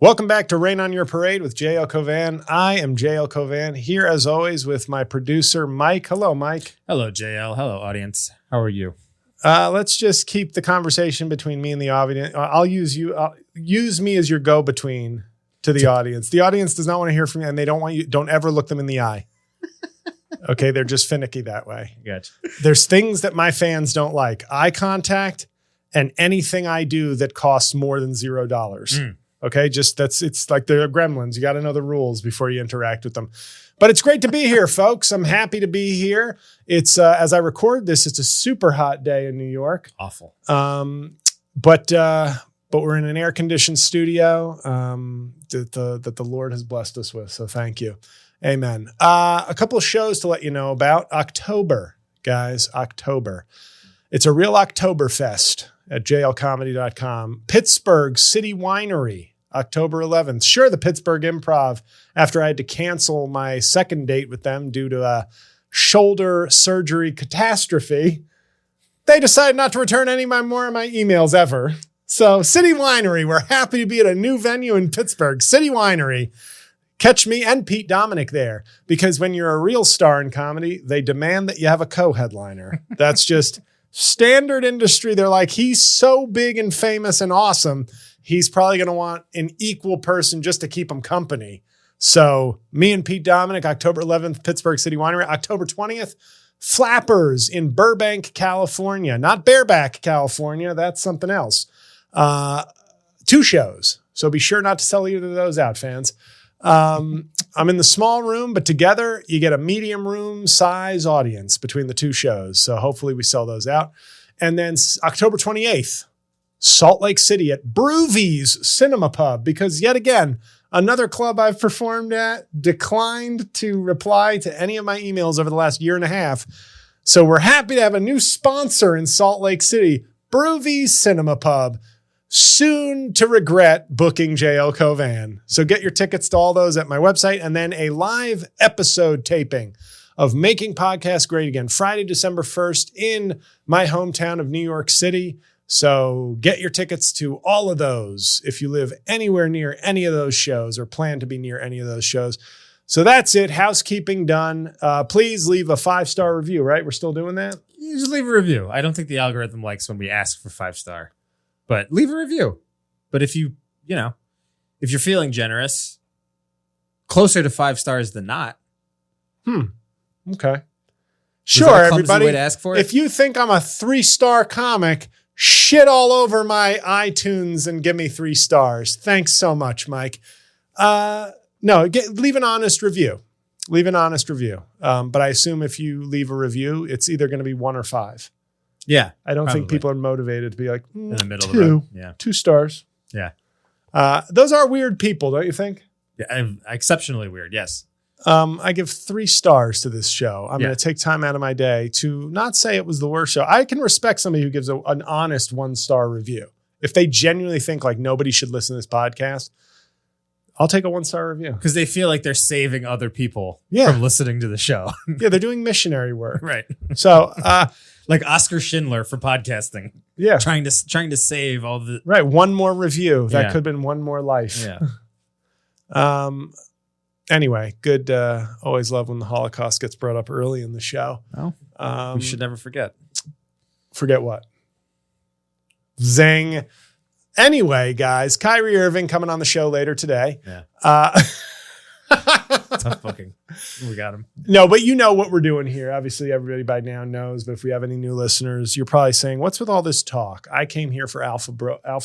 Welcome back to Rain on Your Parade with JL Cauvin. I am JL Cauvin, here as always with my producer, Mike. Hello, Mike. Hello, JL. Hello, audience. How are you? Let's just keep the conversation between me and the audience. I'll use you. Use me as your go-between to the audience. The audience does not want to hear from you, and they don't want you. Don't ever look them in the eye. Okay, they're just finicky that way. Gotcha. There's things that my fans don't like: eye contact and anything I do that costs more than $0. Okay, it's like they're gremlins. You got to know the rules before you interact with them. But it's great to be here, folks. I'm happy to be here. It's as I record this, it's a super hot day in New York. Awful. But we're in an air-conditioned studio that the Lord has blessed us with. So thank you. Amen. A couple of shows to let you know about. October, guys, October. It's a real Oktoberfest at jlcomedy.com. Pittsburgh City Winery, October 11th. Sure, the Pittsburgh Improv, after I had to cancel my second date with them due to a shoulder surgery catastrophe, they decided not to return any more of my emails ever. So City Winery, we're happy to be at a new venue in Pittsburgh. City Winery. Catch me and Pete Dominic there, because when you're a real star in comedy, they demand that you have a co-headliner. That's just standard industry. They're like, he's so big and famous and awesome, he's probably going to want an equal person just to keep him company. So me and Pete Dominic, October 11th, Pittsburgh City Winery. October 20th, Flappers in Burbank, California. Not Bareback, California. That's something else. 2 shows. So be sure not to sell either of those out, fans. I'm in the small room, but together you get a medium room size audience between the 2 shows. So hopefully we sell those out. And then October 28th, Salt Lake City at Broovies Cinema Pub, because yet again, another club I've performed at declined to reply to any of my emails over the last year and a half. So we're happy to have a new sponsor in Salt Lake City, Broovies Cinema Pub. Soon to regret booking JL Cauvin. So get your tickets to all those at my website, and then a live episode taping of Making Podcasts Great Again, Friday, December 1st in my hometown of New York City. So get your tickets to all of those if you live anywhere near any of those shows or plan to be near any of those shows. So that's it. Housekeeping done. Please leave a 5-star review, right? We're still doing that? You just leave a review. I don't think the algorithm likes when we ask for 5-star. But leave a review. But if if you're feeling generous, closer to 5 stars than not. Okay. Sure, everybody. Way to ask for it? If you think I'm a 3-star comic, shit all over my iTunes and give me 3 stars. Thanks so much, Mike. Leave an honest review. Leave an honest review. But I assume if you leave a review, it's either going to be 1 or 5. Yeah. I don't think people are motivated to be like, in the middle 2, of the road. Yeah. 2 stars. Yeah. Those are weird people, don't you think? Yeah. Exceptionally weird. Yes. I give 3 stars to this show. I'm going to take time out of my day to not say it was the worst show. I can respect somebody who gives an honest 1-star review. If they genuinely think like nobody should listen to this podcast, I'll take a 1-star review. Because they feel like they're saving other people from listening to the show. Yeah, they're doing missionary work. Right. So, like Oscar Schindler for podcasting. Yeah. Trying to save all the... Right. 1 more review. That could have been 1 more life. Yeah. Anyway, good. Always love when the Holocaust gets brought up early in the show. We should never forget. Forget what? Zing. Anyway, guys, Kyrie Irving coming on the show later today. Yeah. Tough booking. We got him. No, but you know what we're doing here. Obviously, everybody by now knows. But if we have any new listeners, you're probably saying, "What's with all this talk?" I came here for alpha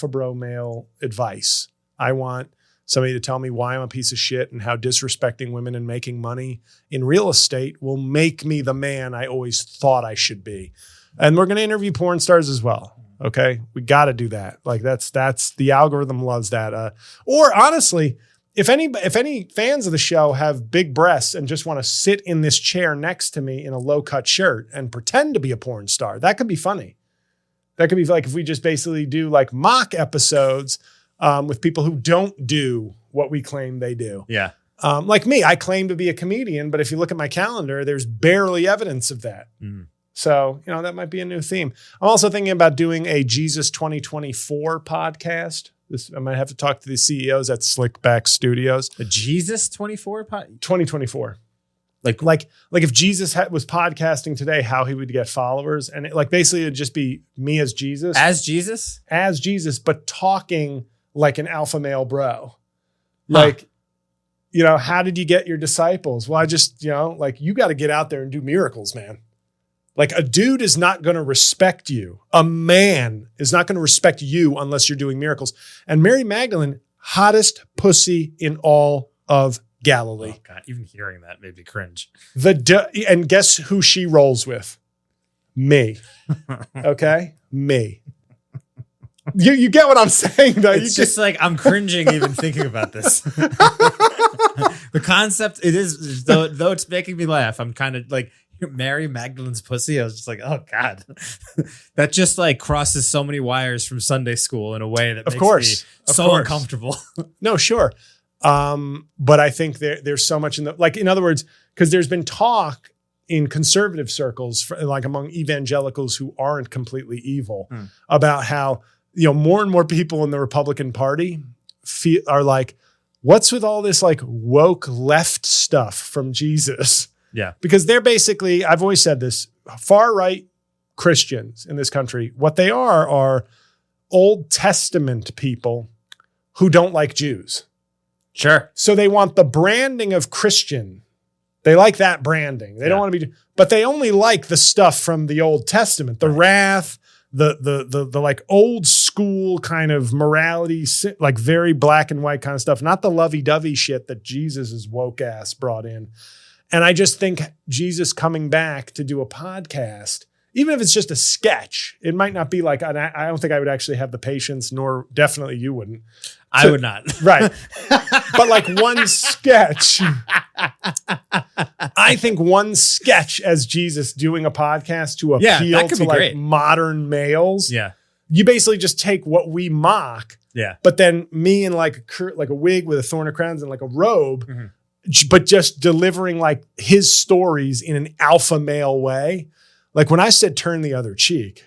bro male advice. I want somebody to tell me why I'm a piece of shit and how disrespecting women and making money in real estate will make me the man I always thought I should be. And we're going to interview porn stars as well. Okay, we got to do that. Like that's the algorithm loves that. Or honestly, if any fans of the show have big breasts and just want to sit in this chair next to me in a low cut shirt and pretend to be a porn star, that could be funny. That could be like if we just basically do like mock episodes with people who don't do what we claim they do. Yeah. Like me, I claim to be a comedian, but if you look at my calendar, there's barely evidence of that. Mm. So, that might be a new theme. I'm also thinking about doing a Jesus 2024 podcast I might have to talk to the CEOs at Slickback Studios. The Jesus 24 2024. Like if Jesus was podcasting today, how he would get followers. And basically it'd just be me as Jesus. As Jesus, but talking like an alpha male bro. Like, how did you get your disciples? Well, I just, you got to get out there and do miracles, man. Like a dude is not going to respect you. A man is not going to respect you unless you're doing miracles. And Mary Magdalene, hottest pussy in all of Galilee. Oh God, even hearing that made me cringe. And guess who she rolls with? Me. Okay? Me. You get what I'm saying, though. It's just like I'm cringing even thinking about this. The concept, it is, though it's making me laugh. I'm kind of like, Mary Magdalene's pussy. I was just like, oh God. That just like crosses so many wires from Sunday school in a way that makes me so uncomfortable. No, sure. But I think there's so much in other words, because there's been talk in conservative circles, like among evangelicals who aren't completely evil, about how, more and more people in the Republican Party are like, what's with all this like woke left stuff from Jesus? Yeah. Because they're basically, I've always said this, far right Christians in this country, what they are Old Testament people who don't like Jews. Sure. So they want the branding of Christian. They like that branding. They don't want to be, but they only like the stuff from the Old Testament, the wrath, the like old school kind of morality, like very black and white kind of stuff, not the lovey-dovey shit that Jesus's woke ass brought in. And I just think Jesus coming back to do a podcast, even if it's just a sketch, it might not be like, I don't think I would actually have the patience, nor definitely you wouldn't. I would not. Right. But like one sketch, I think one sketch as Jesus doing a podcast to appeal to like great. Modern males. Yeah. You basically just take what we mock. Yeah. But then me in like a wig with a thorn of crowns and like a robe, but just delivering like his stories in an alpha male way. Like when I said turn the other cheek,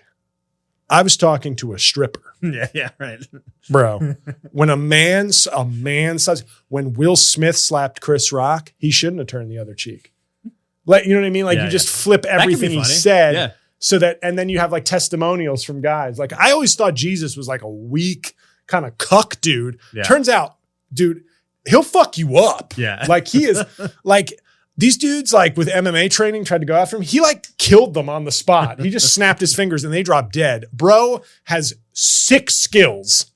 I was talking to a stripper. Yeah, right. Bro, when a man says, when Will Smith slapped Chris Rock, he shouldn't have turned the other cheek. Like, you know what I mean? Like just flip everything he said so that, and then you have like testimonials from guys. Like I always thought Jesus was like a weak kind of cuck dude. Yeah. Turns out, dude, he'll fuck you up. Yeah. Like he is like these dudes like with MMA training tried to go after him. He like killed them on the spot. He just snapped his fingers and they dropped dead. Bro has 6 skills.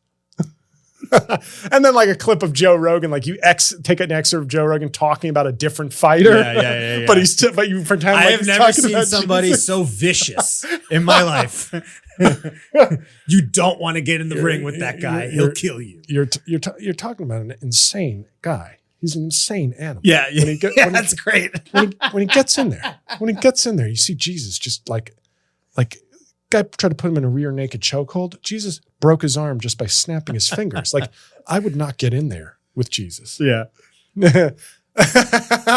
And then like a clip of Joe Rogan, like you take an excerpt of Joe Rogan talking about a different fighter. Yeah. But you pretend I like have never seen somebody so vicious in my life. You don't want to get in the ring with that guy. He'll kill you. You're talking about an insane guy. He's an insane animal. Yeah, that's great. When he gets in there, you see Jesus just like guy tried to put him in a rear naked chokehold. Jesus broke his arm just by snapping his fingers. Like I would not get in there with Jesus. Yeah.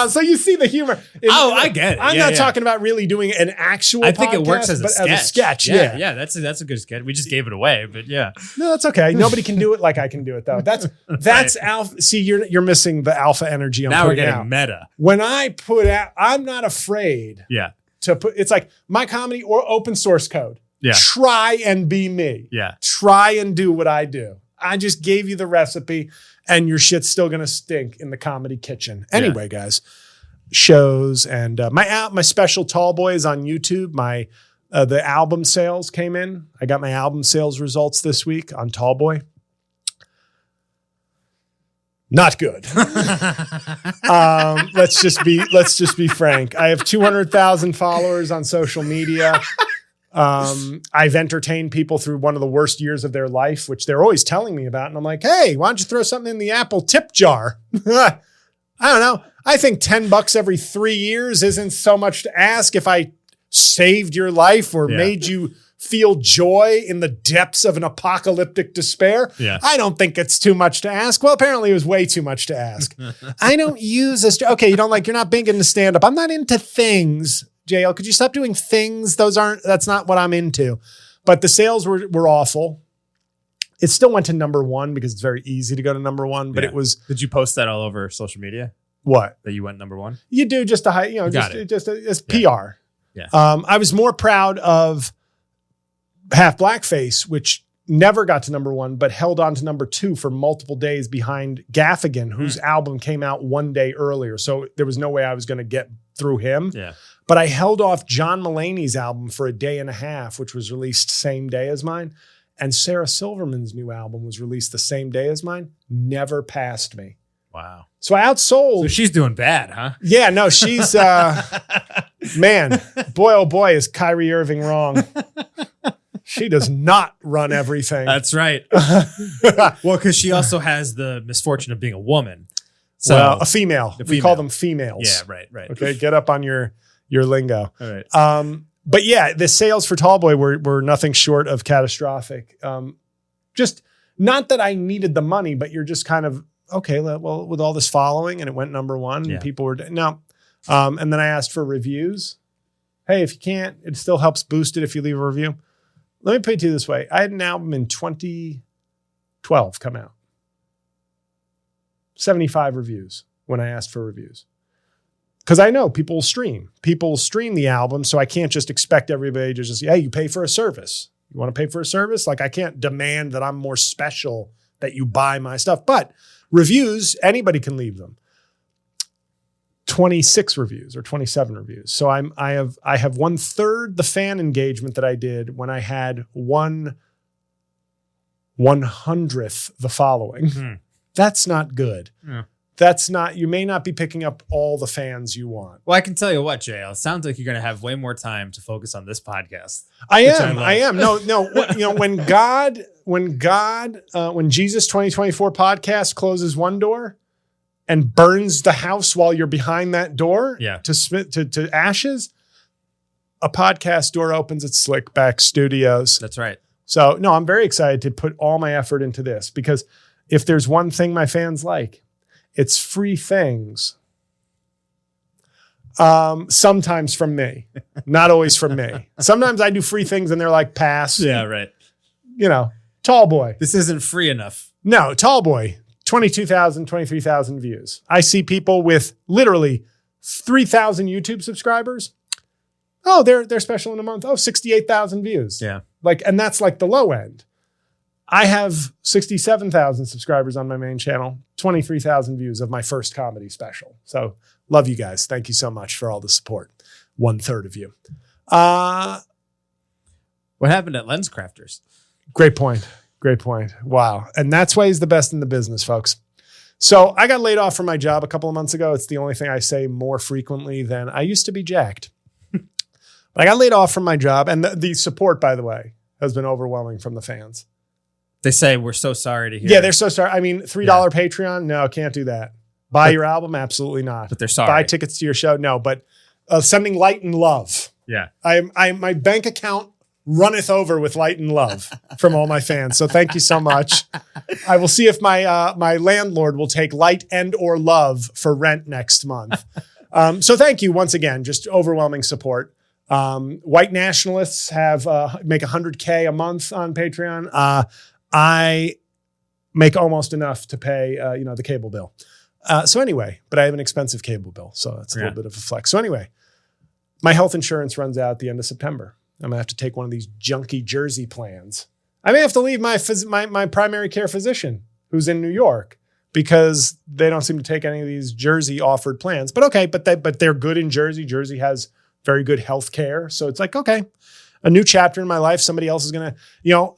So you see the humor. I get it. I'm not talking about really doing an actual I think podcast, it works as a sketch. Yeah. Yeah, that's a good sketch. We just gave it away, but yeah. No, that's okay. Nobody can do it like I can do it though. That's right. alpha. See, you're missing the alpha energy. Now we're getting meta. When I put out, I'm not afraid. Yeah. To put, it's like my comedy or open source code. Yeah. Try and be me. Yeah. Try and do what I do. I just gave you the recipe and your shit's still going to stink in the comedy kitchen. Anyway, guys, shows and my special Tall Boy is on YouTube. The album sales came in. I got my album sales results this week on Tall Boy. Not good. Let's just be frank. I have 200,000 followers on social media. I've entertained people through one of the worst years of their life, which they're always telling me about. And I'm like, hey, why don't you throw something in the Apple tip jar? I don't know. I think $10 every 3 years isn't so much to ask if I saved your life or made you feel joy in the depths of an apocalyptic despair. Yeah. I don't think it's too much to ask. Well, apparently it was way too much to ask. I don't use this. Okay. You're not big into stand up. I'm not into things. JL, could you stop doing things? That's not what I'm into. But the sales were awful. It still went to number one because it's very easy to go to number one, but it was. Did you post that all over social media? What? That you went number one? You do just to hide, just as PR. Yeah. I was more proud of Half Blackface, which never got to number one, but held on to number two for multiple days behind Gaffigan, whose album came out one day earlier. So there was no way I was going to get through him. Yeah. But I held off John Mulaney's album for a day and a half, which was released same day as mine. And Sarah Silverman's new album was released the same day as mine. Never passed me. Wow. So I outsold. So she's doing bad, huh? Yeah, no, she's, man, boy, oh boy, is Kyrie Irving wrong. She does not run everything. That's right. Well, because she also has the misfortune of being a woman. So well, a female. We call them females. Yeah, right. Okay, get up on your lingo. All right. But yeah, the sales for Tallboy were nothing short of catastrophic. Just not that I needed the money, but you're just kind of, okay, well, with all this following and it went number one and people were, no. And then I asked for reviews. Hey, if you can't, it still helps boost it if you leave a review. Let me put it to you this way. I had an album in 2012 come out. 75 reviews when I asked for reviews. Because I know people will stream. People will stream the album, so I can't just expect everybody to just, hey, you pay for a service. You want to pay for a service? Like, I can't demand that I'm more special that you buy my stuff. But reviews, anybody can leave them. 26 reviews or 27 reviews. So I have 1/3 the fan engagement that I did when I had 1/100th the following. That's not good. Yeah. That's not, you may not be picking up all the fans you want. Well, I can tell you what, JL, it sounds like you're going to have way more time to focus on this podcast. I am. No, when Jesus 2024 podcast closes one door and burns the house while you're behind that door to ashes, a podcast door opens at Slickback Studios. That's right. So no, I'm very excited to put all my effort into this because if there's one thing my fans like, it's free things. Sometimes from me, not always from me. Sometimes I do free things and they're like, pass. Yeah, right. Tallboy. This isn't free enough. No, Tallboy, 22,000, 23,000 views. I see people with literally 3,000 YouTube subscribers. Oh, they're special in a month. Oh, 68,000 views. Yeah. And that's like the low end. I have 67,000 subscribers on my main channel, 23,000 views of my first comedy special. So love you guys. Thank you so much for all the support. 1/3 of you. What happened at LensCrafters? Great point. Wow. And that's why he's the best in the business, folks. So I got laid off from my job a couple of months ago. It's the only thing I say more frequently than I used to be jacked. But I got laid off from my job. And the support, by the way, has been overwhelming from the fans. They say, we're so sorry to hear. Yeah, they're so sorry. I mean, $3 Patreon? No, can't do that. Buy your album? Absolutely not. But they're sorry. Buy tickets to your show? No, but sending light and love. Yeah. My bank account runneth over with light and love from all my fans. So thank you so much. I will see if my landlord will take light and or love for rent next month. So thank you once again. Just overwhelming support. White nationalists make $100K a month on Patreon. I make almost enough to pay, the cable bill. So anyway, but I have an expensive cable bill. So that's a little bit of a flex. So anyway, my health insurance runs out at the end of September. I'm going to have to take one of these junky Jersey plans. I may have to leave my primary care physician who's in New York because they don't seem to take any of these Jersey offered plans. But okay, but they're good in Jersey. Jersey has very good health care. So it's like, okay, a new chapter in my life. Somebody else is going to,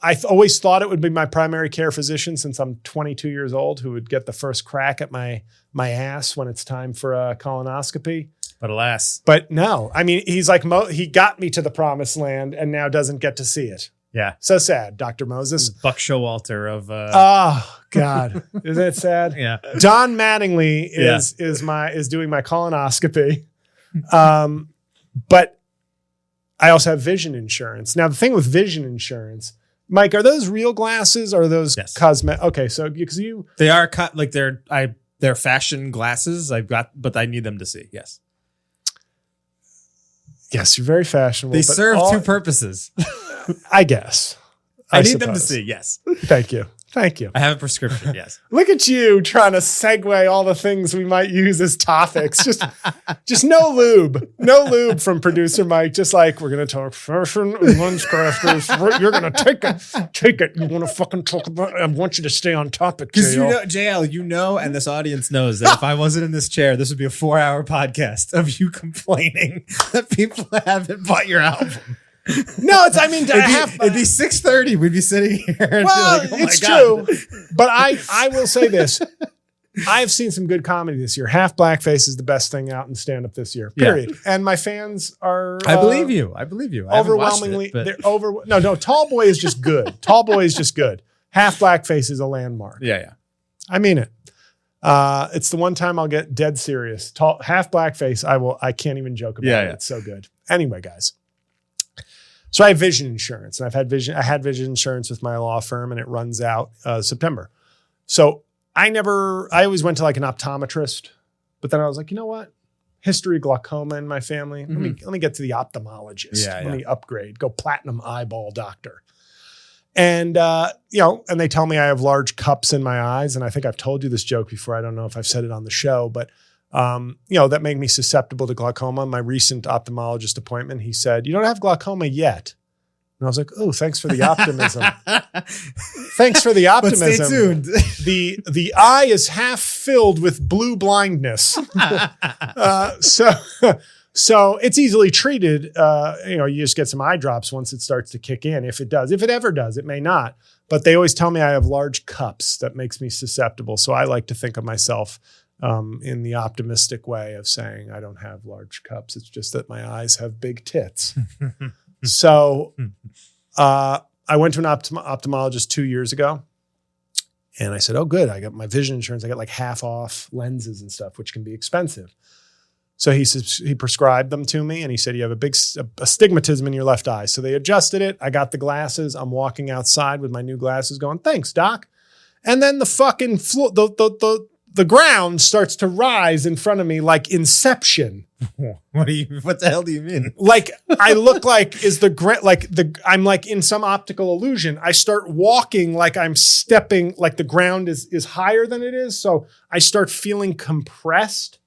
I always thought it would be my primary care physician since I'm 22 years old who would get the first crack at my ass when it's time for a colonoscopy. But alas. But no, I mean, he's like, he got me to the promised land and now doesn't get to see it. Yeah. So sad, Dr. Moses. Buck Showalter of... Oh, God. Isn't it sad? Yeah. Don Mattingly is doing my colonoscopy. But I also have vision insurance. Now, the thing with vision insurance, Mike, are those real glasses or are those cosmetic? Okay, so because they are they're fashion glasses. But I need them to see. Yes. Yes, you're very fashionable. They serve two purposes. I guess. I need them to see. Yes. Thank you. Thank you. I have a prescription, yes. Look at you trying to segue all the things we might use as topics. Just no lube. No lube from producer Mike. Just like, we're going to talk fashion and lens crafters. You're going to take it. Take it. You want to fucking talk about it? I want you to stay on topic, Because JL, and this audience knows that if I wasn't in this chair, this would be a 4-hour podcast of you complaining that people haven't bought your album. No, it'd be 6:30. We'd be sitting here. And well, be like, it's true. But I will say this. I've seen some good comedy this year. Half Blackface is the best thing out in stand-up this year, period. Yeah. And my fans are... I believe you. Overwhelmingly, they're over... No, Tall Boy is just good. Tall Boy is just good. Half Blackface is a landmark. Yeah. I mean it. It's the one time I'll get dead serious. Half Blackface, I can't even joke about it. It's so good. Anyway, guys. So I have vision insurance, and I had vision insurance with my law firm, and it runs out September. So I always went to like an optometrist, but then I was like, you know what? History of glaucoma in my family. Let me get to the ophthalmologist. Let me upgrade, go platinum eyeball doctor. And, and they tell me I have large cups in my eyes. And I think I've told you this joke before. I don't know if I've said it on the show, but that make me susceptible to glaucoma. My recent ophthalmologist appointment, he said, you don't have glaucoma yet. And I was like, oh, thanks for the optimism. Thanks for the optimism. But stay tuned. The eye is half filled with blue blindness. So it's easily treated. You just get some eye drops once it starts to kick in. If it does, if it ever does, it may not. But they always tell me I have large cups that makes me susceptible. So I like to think of myself in the optimistic way of saying I don't have large cups. It's just that my eyes have big tits. So I went to an ophthalmologist 2 years ago, and I said, oh, good. I got my vision insurance. I got like half off lenses and stuff, which can be expensive. So he prescribed them to me, and he said, you have a big astigmatism in your left eye. So they adjusted it. I got the glasses. I'm walking outside with my new glasses going, thanks, doc. And then the fucking floor, the ground starts to rise in front of me like Inception. What the hell do you mean? Like I look like I'm like in some optical illusion. I start walking like I'm stepping, like the ground is higher than it is. So I start feeling compressed.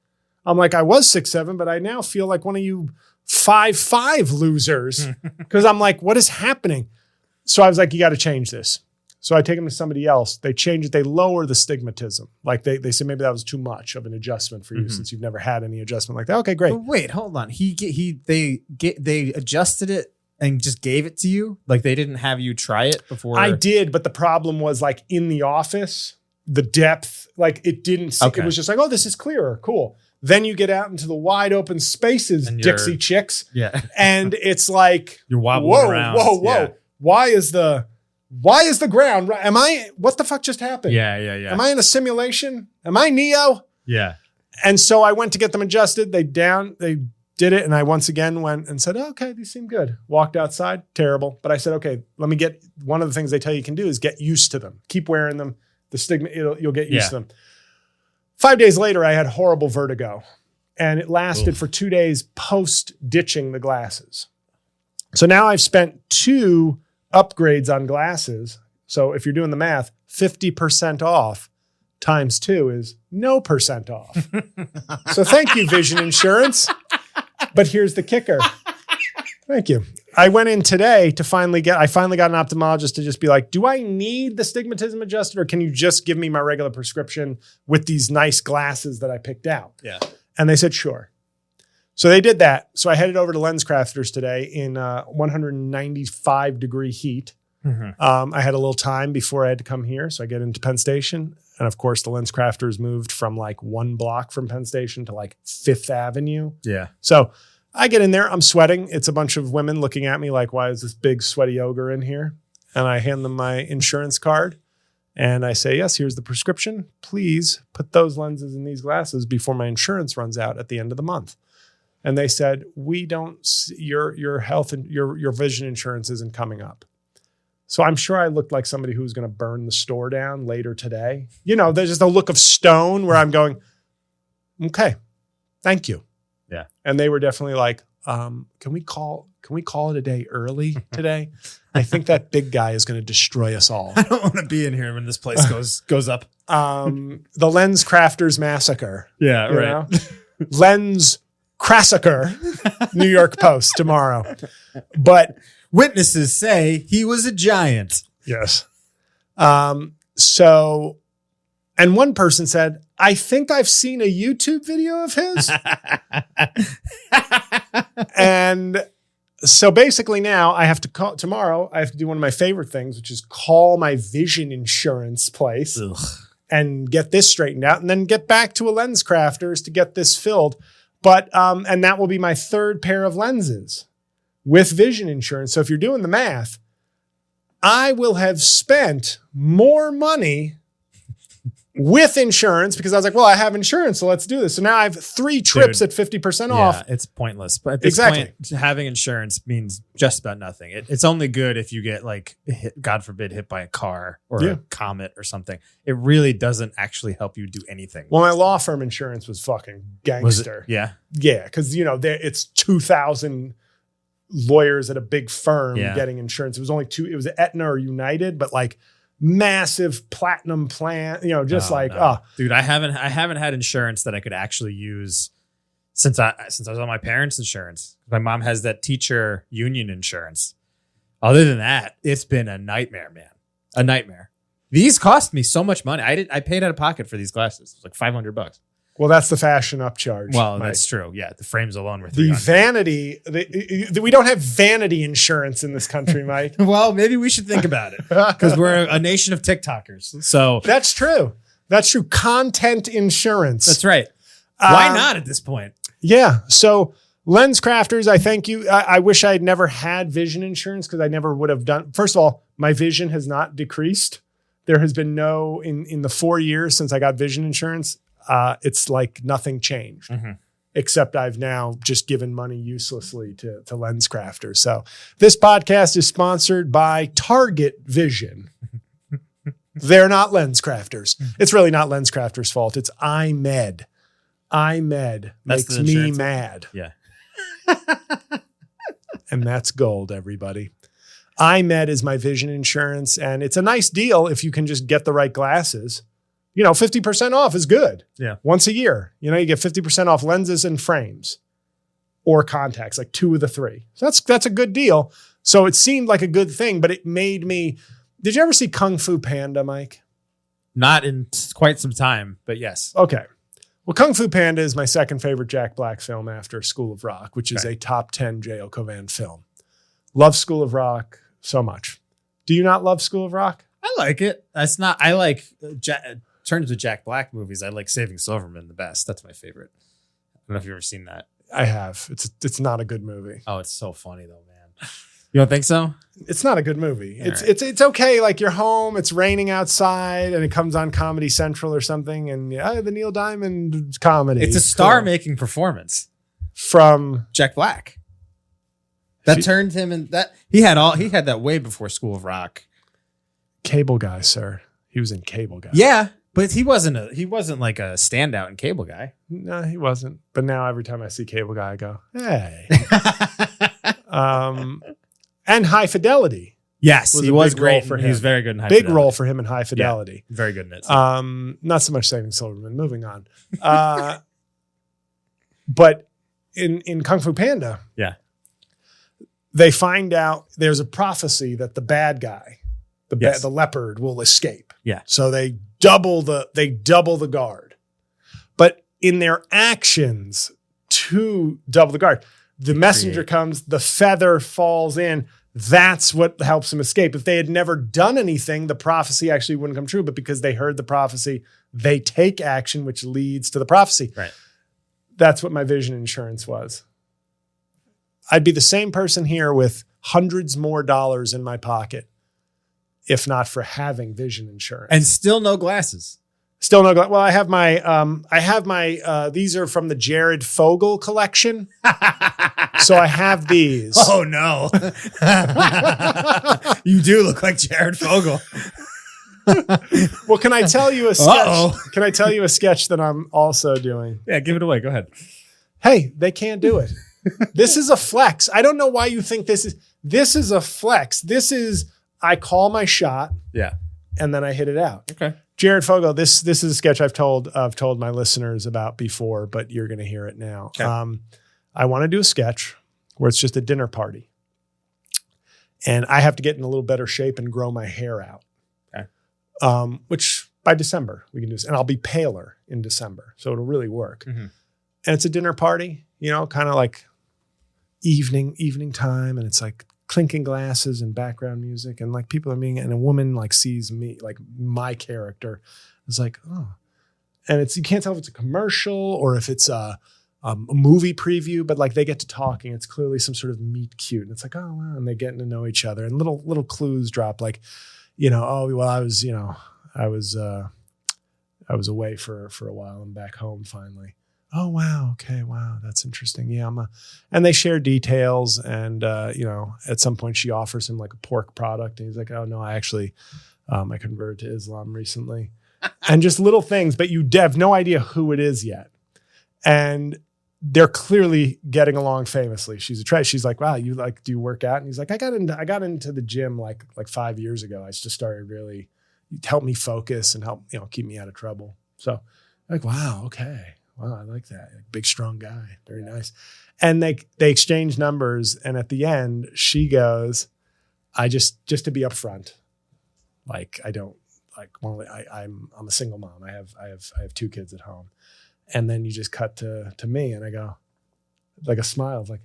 I'm like, I was 6'7", but I now feel like one of you 5'5" losers. Because I'm like, what is happening? So I was like, you got to change this. So I take them to somebody else. They change it. They lower the stigmatism. Like they say maybe that was too much of an adjustment for you since you've never had any adjustment like that. Okay, great. But wait, hold on. They adjusted it and just gave it to you? Like they didn't have you try it before? I did, but the problem was like in the office, the depth, like it didn't, it was just like, oh, this is clearer. Cool. Then you get out into the wide open spaces, Dixie chicks. Yeah. And it's like, you're wobbling around. Whoa. Yeah. Why is the ground? What the fuck just happened? Yeah. Am I in a simulation? Am I Neo? Yeah. And so I went to get them adjusted. They did it. And I once again went and said, oh, okay, these seem good. Walked outside. Terrible. But I said, okay, let me get, one of the things they tell you can do is get used to them. Keep wearing them. The stigma, you'll get used to them. 5 days later, I had horrible vertigo, and it lasted for 2 days post ditching the glasses. So now I've spent 2 upgrades on glasses. So if you're doing the math, 50% off times 2 is no % off. So thank you, vision insurance. But here's the kicker. Thank you. I went in today to finally got an ophthalmologist to just be like, do I need the stigmatism adjusted, or can you just give me my regular prescription with these nice glasses that I picked out? Yeah. And they said, sure. So they did that. So I headed over to Lens Crafters today in 195 degree heat. Mm-hmm. I had a little time before I had to come here. So I get into Penn Station. And of course, the Lens Crafters moved from like 1 block from Penn Station to like 5th Avenue. Yeah. So I get in there, I'm sweating. It's a bunch of women looking at me like, why is this big sweaty ogre in here? And I hand them my insurance card and I say, yes, here's the prescription. Please put those lenses in these glasses before my insurance runs out at the end of the month. And they said, we don't, your health and your vision insurance isn't coming up. So I'm sure I looked like somebody who was going to burn the store down later today. You know, there's just a look of stone where I'm going, okay, thank you. Yeah. And they were definitely like, can we call it a day early today? I think that big guy is going to destroy us all. I don't want to be in here when this place goes up. The Lens Crafters Massacre. Yeah, you right. know? Lens Crassacre, New York Post tomorrow. But witnesses say he was a giant. yes. So, and one person said, I think I've seen a YouTube video of his. And so basically now I have to call tomorrow. I have to do one of my favorite things, which is call my vision insurance place and get this straightened out and then get back to a Lens Crafters to get this filled. But, and that will be my third pair of lenses with vision insurance. So if you're doing the math, I will have spent more money with insurance because I was like, well, I have insurance, so let's do this. So now I have 3 trips at 50% off. It's pointless. But at this point, having insurance means just about nothing. It's only good if you get like, God forbid, hit by a car or a comet or something. It really doesn't actually help you do anything. Well, my law firm insurance was fucking gangster. Yeah. Yeah, because, you know, it's 2,000 lawyers at a big firm getting insurance. It was only 2. It was Aetna or United, but like massive platinum plan, you know, just dude, I haven't had insurance that I could actually use since I was on my parents' insurance. My mom has that teacher union insurance. Other than that, it's been a nightmare, man. A nightmare. These cost me so much money. I paid out of pocket for these glasses. It was like $500. Well, that's the fashion upcharge. Well, Mike. That's true. Yeah, the frames alone were $300. The vanity. We don't have vanity insurance in this country, Mike. Well, maybe we should think about it because we're a nation of TikTokers. So that's true. That's true. Content insurance. That's right. Why not at this point? Yeah. So Lens Crafters, I thank you. I wish I had never had vision insurance because I never would have done. First of all, my vision has not decreased. There has been no in the 4 years since I got vision insurance. It's like nothing changed, except I've now just given money uselessly to Lens Crafters. So this podcast is sponsored by Target Vision. They're not Lens Crafters. It's really not Lens Crafters' fault. It's iMed. iMed makes me mad. Yeah. And that's gold, everybody. iMed is my vision insurance, and it's a nice deal if you can just get the right glasses. You know, 50% off is good. Yeah. Once a year, you know, you get 50% off lenses and frames or contacts, like 2 of the 3. So that's a good deal. So it seemed like a good thing, but it made me. Did you ever see Kung Fu Panda, Mike? Not in quite some time, but yes. Okay. Well, Kung Fu Panda is my second favorite Jack Black film after School of Rock, which is a top 10 J.L. Cauvin film. Love School of Rock so much. Do you not love School of Rock? I like it. That's not. I like. In terms of Jack Black movies, I like Saving Silverman the best. That's my favorite. I don't know if you've ever seen that. I have. It's not a good movie. Oh, it's so funny though, man. You don't think so? It's not a good movie. All It's okay. Like you're home, it's raining outside, and it comes on Comedy Central or something, and the Neil Diamond comedy. It's a star-making performance from Jack Black. That turned him in. That he had that way before School of Rock. Cable Guy, sir. He was in Cable Guy. Yeah. But he wasn't like a standout in Cable Guy. No, he wasn't. But now every time I see Cable Guy, I go, hey. And High Fidelity. Yes, he was great. He was very good in High Fidelity. Big role for him in High Fidelity. Yeah, very good in it. Not so much Saving Silverman. Moving on. But in Kung Fu Panda, they find out there's a prophecy that the bad guy, the leopard, will escape. Yeah. So they double the guard. But in their actions to double the guard, the messenger comes, the feather falls in. That's what helps them escape. If they had never done anything, the prophecy actually wouldn't come true. But because they heard the prophecy, they take action, which leads to the prophecy. Right. That's what my vision insurance was. I'd be the same person here with hundreds more dollars in my pocket if not for having vision insurance. And still no glasses. Still no glasses. Well, I have my, these are from the Jared Fogle collection. So I have these. Oh no. You do look like Jared Fogle. Well, can I tell you a sketch? Uh-oh. Can I tell you a sketch that I'm also doing? Yeah, give it away. Go ahead. Hey, they can't do it. This is a flex. I don't know why you think this is a flex. This is, I call my shot. Yeah. And then I hit it out. Okay. Jared Fogle, this is a sketch I've told my listeners about before, but you're going to hear it now. Okay. I want to do a sketch where it's just a dinner party. And I have to get in a little better shape and grow my hair out. Okay. Which by December we can do this. And I'll be paler in December. So it'll really work. Mm-hmm. And it's a dinner party, kind of like evening time. And it's like clinking glasses and background music. And like people are being, and a woman like sees me, like my character is like, oh. And you can't tell if it's a commercial or if it's a movie preview, but like they get to talking. It's clearly some sort of meet cute. And it's like, oh, wow. And they're getting to know each other. And little clues drop like, oh, well, I was away for a while. I'm back home finally. Oh, wow. Okay. Wow. That's interesting. Yeah. And they share details. And, at some point she offers him like a pork product. And he's like, oh no, I actually, I converted to Islam recently. And just little things, but you have no idea who it is yet. And they're clearly getting along famously. She's like, wow, do you work out? And he's like, I got into the gym like 5 years ago. I just started really help me focus and help, keep me out of trouble. So like, wow. Okay. Wow. I like that. Like, big, strong guy. Very nice. And they exchange numbers. And at the end she goes, I just to be upfront, like, I don't like, well, I'm a single mom. I have 2 kids at home. And then you just cut to me and I go, like a smile of like,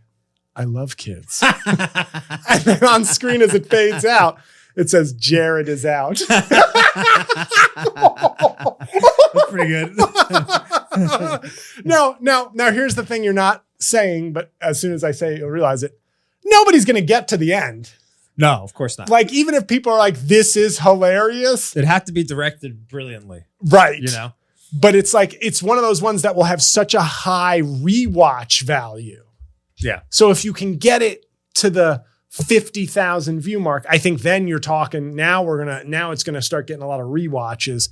I love kids. And then on screen as it fades out, it says Jared is out. That's pretty good. Now here's the thing you're not saying, but as soon as I say it, you'll realize it. Nobody's going to get to the end. No, of course not. Like, even if people are like, this is hilarious. It had to be directed brilliantly. Right. But it's like, it's one of those ones that will have such a high rewatch value. Yeah. So if you can get it to the 50,000 view mark, I think then you're talking, now it's going to start getting a lot of rewatches.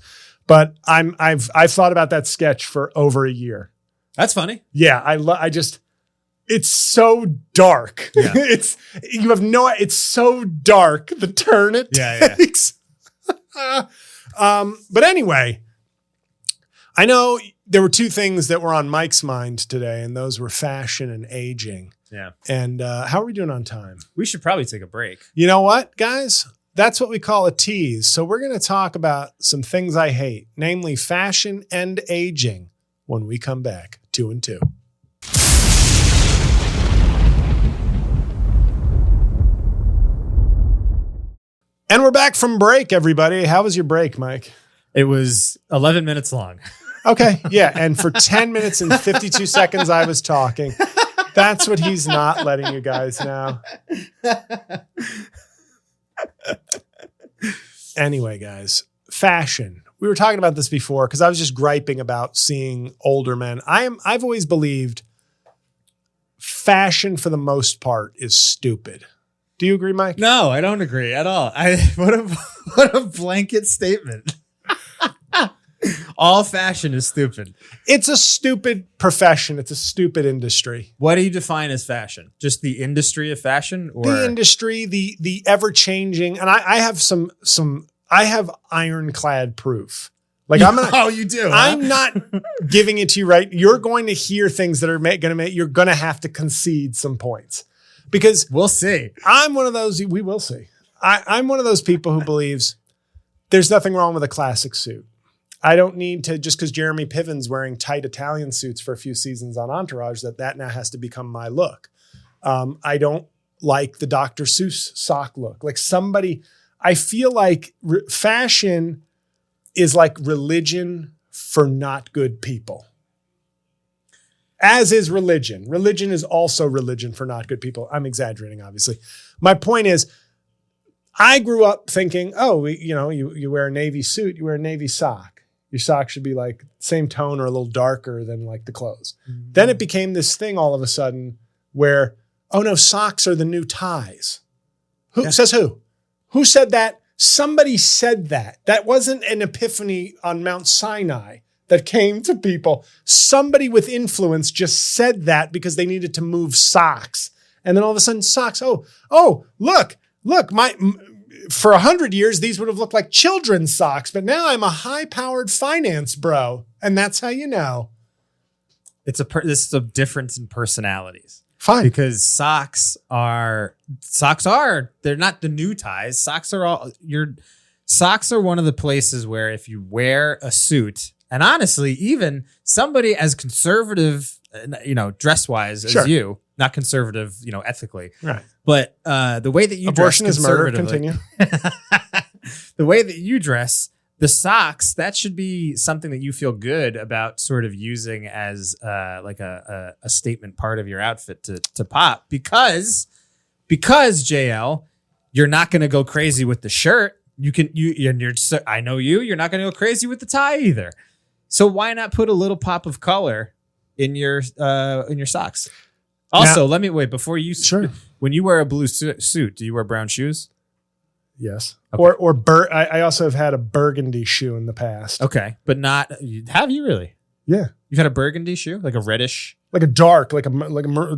But I've thought about that sketch for over a year. That's funny. Yeah. It's so dark. Yeah. It's so dark, the turn it takes. But anyway, I know there were 2 things that were on Mike's mind today, and those were fashion and aging. Yeah. And how are we doing on time? We should probably take a break. You know what, guys? That's what we call a tease. So we're going to talk about some things I hate, namely fashion and aging, when we come back. 2 and 2. And we're back from break, everybody. How was your break, Mike? It was 11 minutes long. Okay. Yeah. And for 10 minutes and 52 seconds, I was talking. That's what he's not letting you guys know. Anyway, guys, fashion. We were talking about this before because I was just griping about seeing older men. I've always believed fashion for the most part is stupid. Do you agree, Mike? No, I don't agree at all. What a blanket statement. All fashion is stupid. It's a stupid profession. It's a stupid industry. What do you define as fashion? Just the industry of fashion, or the industry, the ever changing? And I have I have ironclad proof. Like I'm gonna. Oh, you do? Huh? I'm not giving it to you right. You're going to hear things that are going to make. You're going to have to concede some points. Because we'll see. I'm one of those. We will see. I'm one of those people who believes there's nothing wrong with a classic suit. I don't need to, just because Jeremy Piven's wearing tight Italian suits for a few seasons on Entourage, that now has to become my look. I don't like the Dr. Seuss sock look. Like I feel like fashion is like religion for not good people. As is religion. Religion is also religion for not good people. I'm exaggerating, obviously. My point is, I grew up thinking, you wear a navy suit, you wear a navy sock. Your sock should be like same tone or a little darker than like the clothes. Mm-hmm. Then it became this thing all of a sudden where, oh no, socks are the new ties. Who says who? Who said that? Somebody said that. That wasn't an epiphany on Mount Sinai. that came to people. Somebody with influence just said that because they needed to move socks. And then all of a sudden socks. Oh, look, for 100 years, these would have looked like children's socks, but now I'm a high-powered finance bro. And that's how you know. This is a difference in personalities. Fine. Because socks are, they're not the new ties. Socks are one of the places where if you wear a suit, and honestly, even somebody as conservative, dress-wise as you, not conservative, ethically. Right. But the way that you abortion dress is murder. Continue. The way that you dress, the socks, that should be something that you feel good about sort of using as like a statement part of your outfit to pop because JL, you're not going to go crazy with the shirt. I know you're not going to go crazy with the tie either. So why not put a little pop of color in your socks? Also, let me wait before you. Sure. When you wear a blue suit, do you wear brown shoes? Yes. Okay. I also have had a burgundy shoe in the past. Okay, but not. Have you really? Yeah. You've had a burgundy shoe, like a reddish, like a dark, like a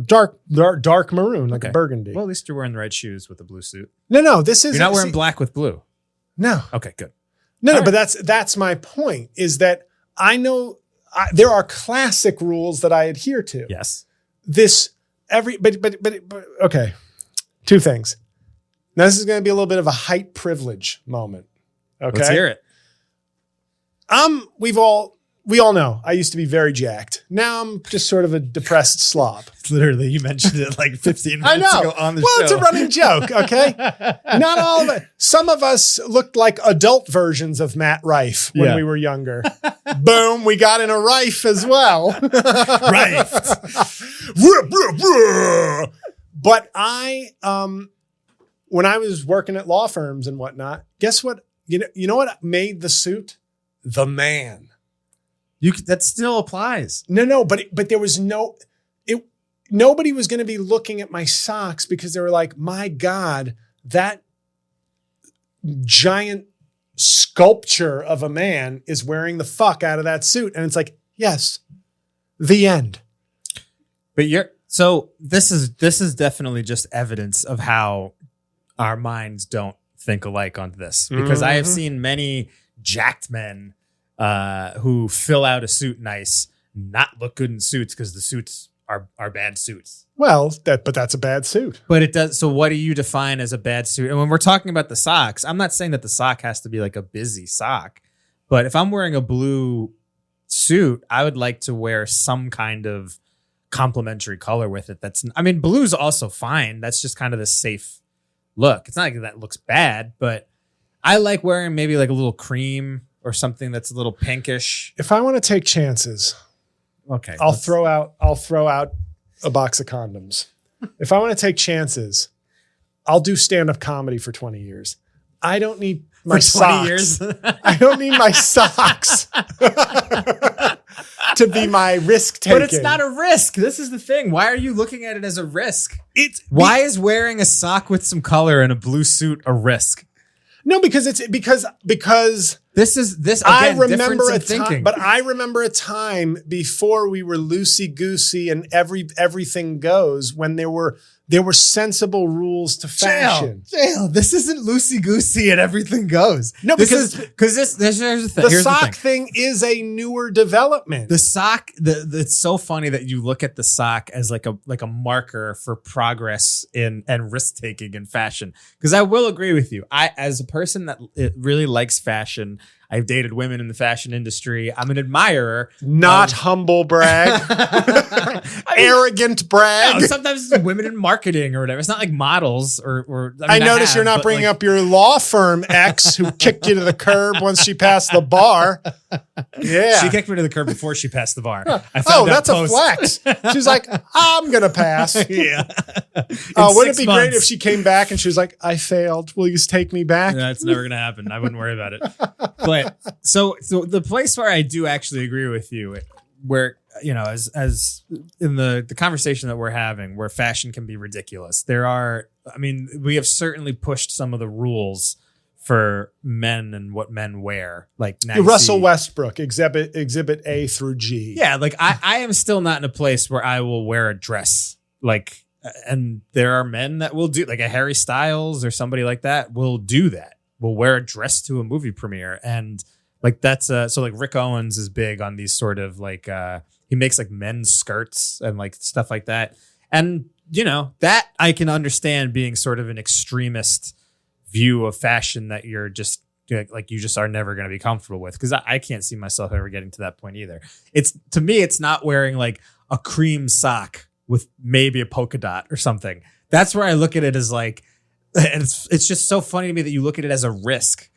dark maroon, like a burgundy. Well, at least you're wearing the right shoes with a blue suit. No, this is. You're not wearing black with blue. No. Okay, good. No, but that's my point. Is that I know there are classic rules that I adhere to. Yes. But okay. Two things. Now this is going to be a little bit of a height privilege moment. Okay. Let's hear it. We all know I used to be very jacked. Now I'm just sort of a depressed slob. Literally, you mentioned it like 15 minutes ago on the show. Well, it's a running joke, okay? Not all of it. Some of us looked like adult versions of Matt Rife when we were younger. Boom, we got in a Rife as well. Rife. But when I was working at law firms and whatnot, guess what? You know what made the suit? The man. That still applies. No, but there was nobody was going to be looking at my socks because they were like, my God, that giant sculpture of a man is wearing the fuck out of that suit. And it's like, yes, the end. But this is definitely just evidence of how our minds don't think alike on this, because I have seen many jacked men who fill out a suit nice not look good in suits because the suits are bad suits. Well, but that's a bad suit. But it does. So what do you define as a bad suit? And when we're talking about the socks, I'm not saying that the sock has to be like a busy sock, but if I'm wearing a blue suit, I would like to wear some kind of complementary color with it. Blue's also fine. That's just kind of the safe look. It's not like that looks bad, but I like wearing maybe like a little cream or something that's a little pinkish. If I want to take chances, okay, I'll throw out a box of condoms. If I want to take chances, I'll do stand-up comedy for 20 years. I don't need my socks. Years? I don't need my socks to be my risk taking. But it's not a risk. This is the thing. Why are you looking at it as a risk? Why is wearing a sock with some color in a blue suit a risk? No, because this again, I remember a time, but I remember a time before we were loosey goosey and everything goes, when there were sensible rules to fashion. Jail. This isn't loosey goosey and everything goes. No, because here's the thing. The sock thing is a newer development. The sock, it's so funny that you look at the sock as like a marker for progress and risk taking in fashion. Because I will agree with you. As a person that really likes fashion, I've dated women in the fashion industry. I'm an admirer. Not humble brag. Arrogant brag. No, sometimes it's women in marketing or whatever. It's not like models or I notice you're not bringing up your law firm ex who kicked you to the curb once she passed the bar. Yeah. She kicked me to the curb before she passed the bar. That's a flex. She's like, I'm going to pass. Yeah. Wouldn't it be great if she came back and she was like, I failed. Will you take me back? That's never going to happen. I wouldn't worry about it. But so the place where I do actually agree with you, where, as in the conversation that we're having, where fashion can be ridiculous. We have certainly pushed some of the rules for men and what men wear. Like now Russell Westbrook, exhibit A through G. Yeah, like I am still not in a place where I will wear a dress. Like, and there are men that will do, like a Harry Styles or somebody like that will do that. Will wear a dress to a movie premiere. And like that's so like Rick Owens is big on these sort of like he makes like men's skirts and like stuff like that. And you know, that I can understand being sort of an extremist view of fashion that you're just like you just are never going to be comfortable with, because I can't see myself ever getting to that point either. It's, to me, it's not wearing like a cream sock with maybe a polka dot or something. That's where I look at it as like, and it's just so funny to me that you look at it as a risk,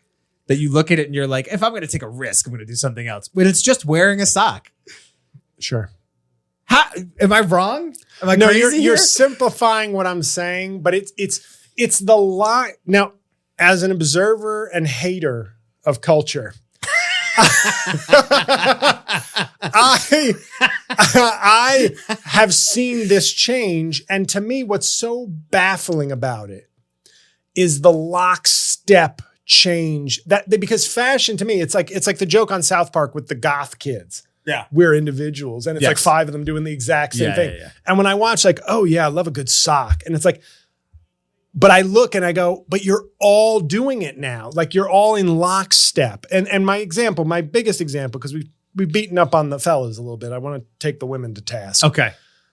that you look at it and you're like, if I'm going to take a risk, I'm going to do something else. But it's just wearing a sock. Sure. How, am I wrong? Am I no, crazy you're here? simplifying what I'm saying, but it's the lie. Now, as an observer and hater of culture, I have seen this change. And to me, what's so baffling about it is the lockstep change because fashion, to me, it's like the joke on South Park with the goth kids. Yeah. We're individuals. And it's like 5 of them doing the exact same thing. Yeah. And when I watch, like, oh yeah, I love a good sock. And it's like, but I look and I go, but you're all doing it now. Like you're all in lockstep. And my biggest example, because we've beaten up on the fellas a little bit. I want to take the women to task. Okay.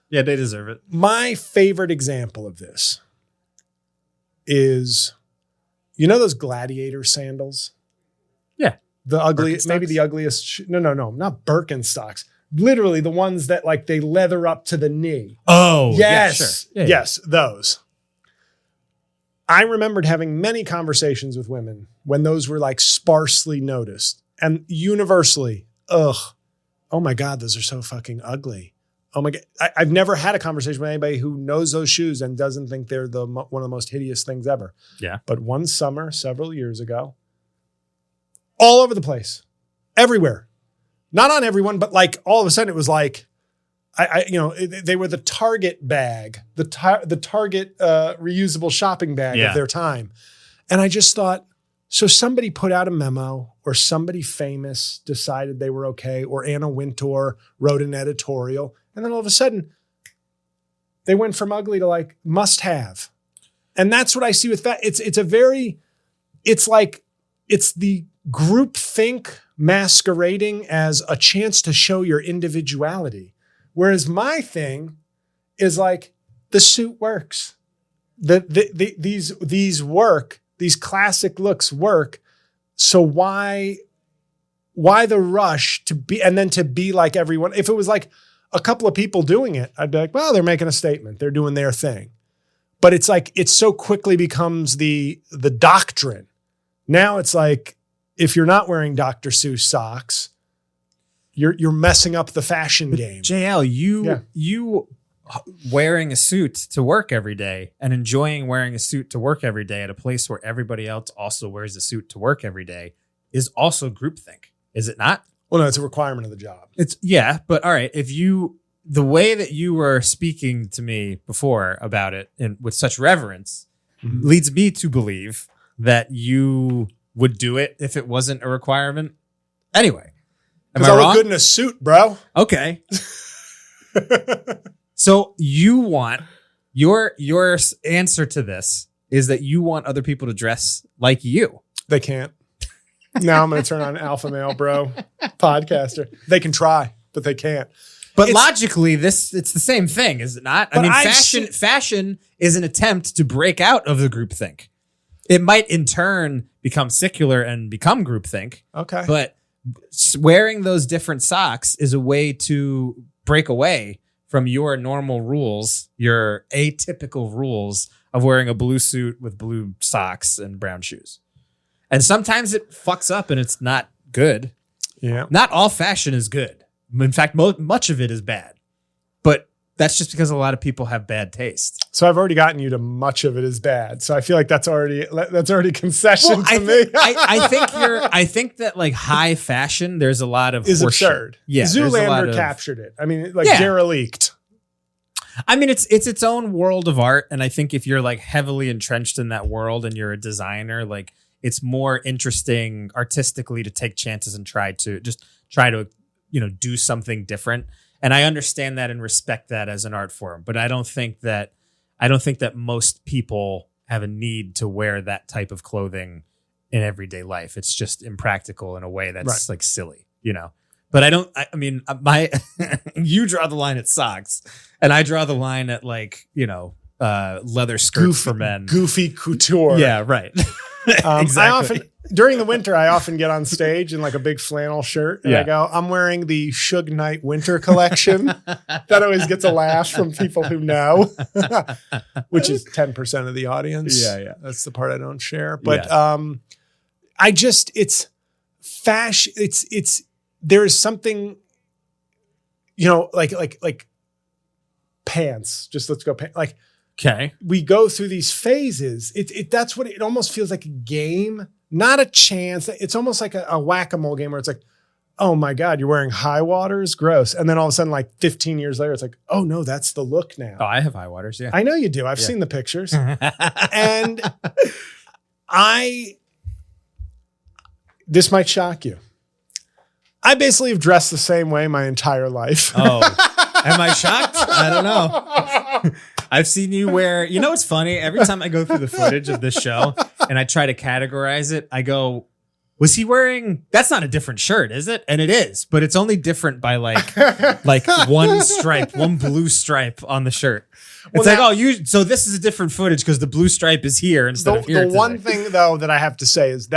Yeah, they deserve it. My favorite example of this is, you know those gladiator sandals? Yeah. The ugliest, maybe the ugliest. No, not Birkenstocks. Literally the ones that like they leather up to the knee. Oh, yes. Yeah, sure. Yeah, yes, those. I remembered having many conversations with women when those were like sparsely noticed and universally, oh my God, those are so fucking ugly. Oh my God. I've never had a conversation with anybody who knows those shoes and doesn't think they're one of the most hideous things ever. Yeah. But one summer, several years ago, all over the place, everywhere, not on everyone, but like all of a sudden it was like, they were the Target bag, the Target reusable shopping bag of their time. And I just thought, so somebody put out a memo or somebody famous decided they were okay, or Anna Wintour wrote an editorial. And then all of a sudden they went from ugly to like must have. And that's what I see with that. It's the groupthink masquerading as a chance to show your individuality. Whereas my thing is like the suit works. These work, these classic looks work. So why the rush to be like everyone? If it was like a couple of people doing it, I'd be like, well, they're making a statement. They're doing their thing. But it's like, it so quickly becomes the doctrine. Now it's like, if you're not wearing Dr. Seuss socks, you're messing up the fashion game. JL, you wearing a suit to work every day and enjoying wearing a suit to work every day at a place where everybody else also wears a suit to work every day is also groupthink, is it not? Well, no, it's a requirement of the job. But all right, the way that you were speaking to me before about it and with such reverence leads me to believe that you would do it if it wasn't a requirement. Anyway. Because I look good in a suit, bro. Okay. So you want your answer to this is that you want other people to dress like you. They can't. Now I'm going to turn on alpha male, bro. Podcaster. They can try, but they can't. But logically, it's the same thing, is it not? I mean, fashion is an attempt to break out of the groupthink. It might in turn become secular and become groupthink. Okay. But wearing those different socks is a way to break away from your normal rules, your atypical rules of wearing a blue suit with blue socks and brown shoes. And sometimes it fucks up and it's not good. Yeah. Not all fashion is good. In fact, much of it is bad. But that's just because a lot of people have bad taste. So I've already gotten you to much of it is bad. So I feel like that's already concession to me. I think that like high fashion, there's a lot of is horseshit. absurd. Yeah, Zoolander captured it. I mean, like derelict. I mean, it's its own world of art, and I think if you're like heavily entrenched in that world and you're a designer, like it's more interesting artistically to take chances and try to do something different. And I understand that and respect that as an art form, but I don't think that most people have a need to wear that type of clothing in everyday life. It's just impractical in a way that's like silly, But you draw the line at socks, and I draw the line at leather skirts for men. Goofy couture. Yeah, right. Exactly. During the winter, I often get on stage in like a big flannel shirt and I go, I'm wearing the Suge Knight winter collection. That always gets a laugh from people who know, which is 10% of the audience. Yeah. That's the part I don't share. But it's fashion. There's something, like pants. Just let's go pants. Like, okay, we go through these phases. That's what it almost feels like, a game, not a chance. It's almost like a whack-a-mole game where it's like, oh my God, you're wearing high waters, gross. And then all of a sudden, like 15 years later, it's like, oh no, that's the look now. Oh, I have high waters. Yeah, I know you do. I've seen the pictures, and this might shock you. I basically have dressed the same way my entire life. Oh, am I shocked? I don't know. I've seen you wear, what's funny? Every time I go through the footage of this show and I try to categorize it, I go, was he wearing, that's not a different shirt, is it? And it is, but it's only different by like one stripe, one blue stripe on the shirt. It's so this is a different footage because the blue stripe is here instead of here. The one thing though that I have to say is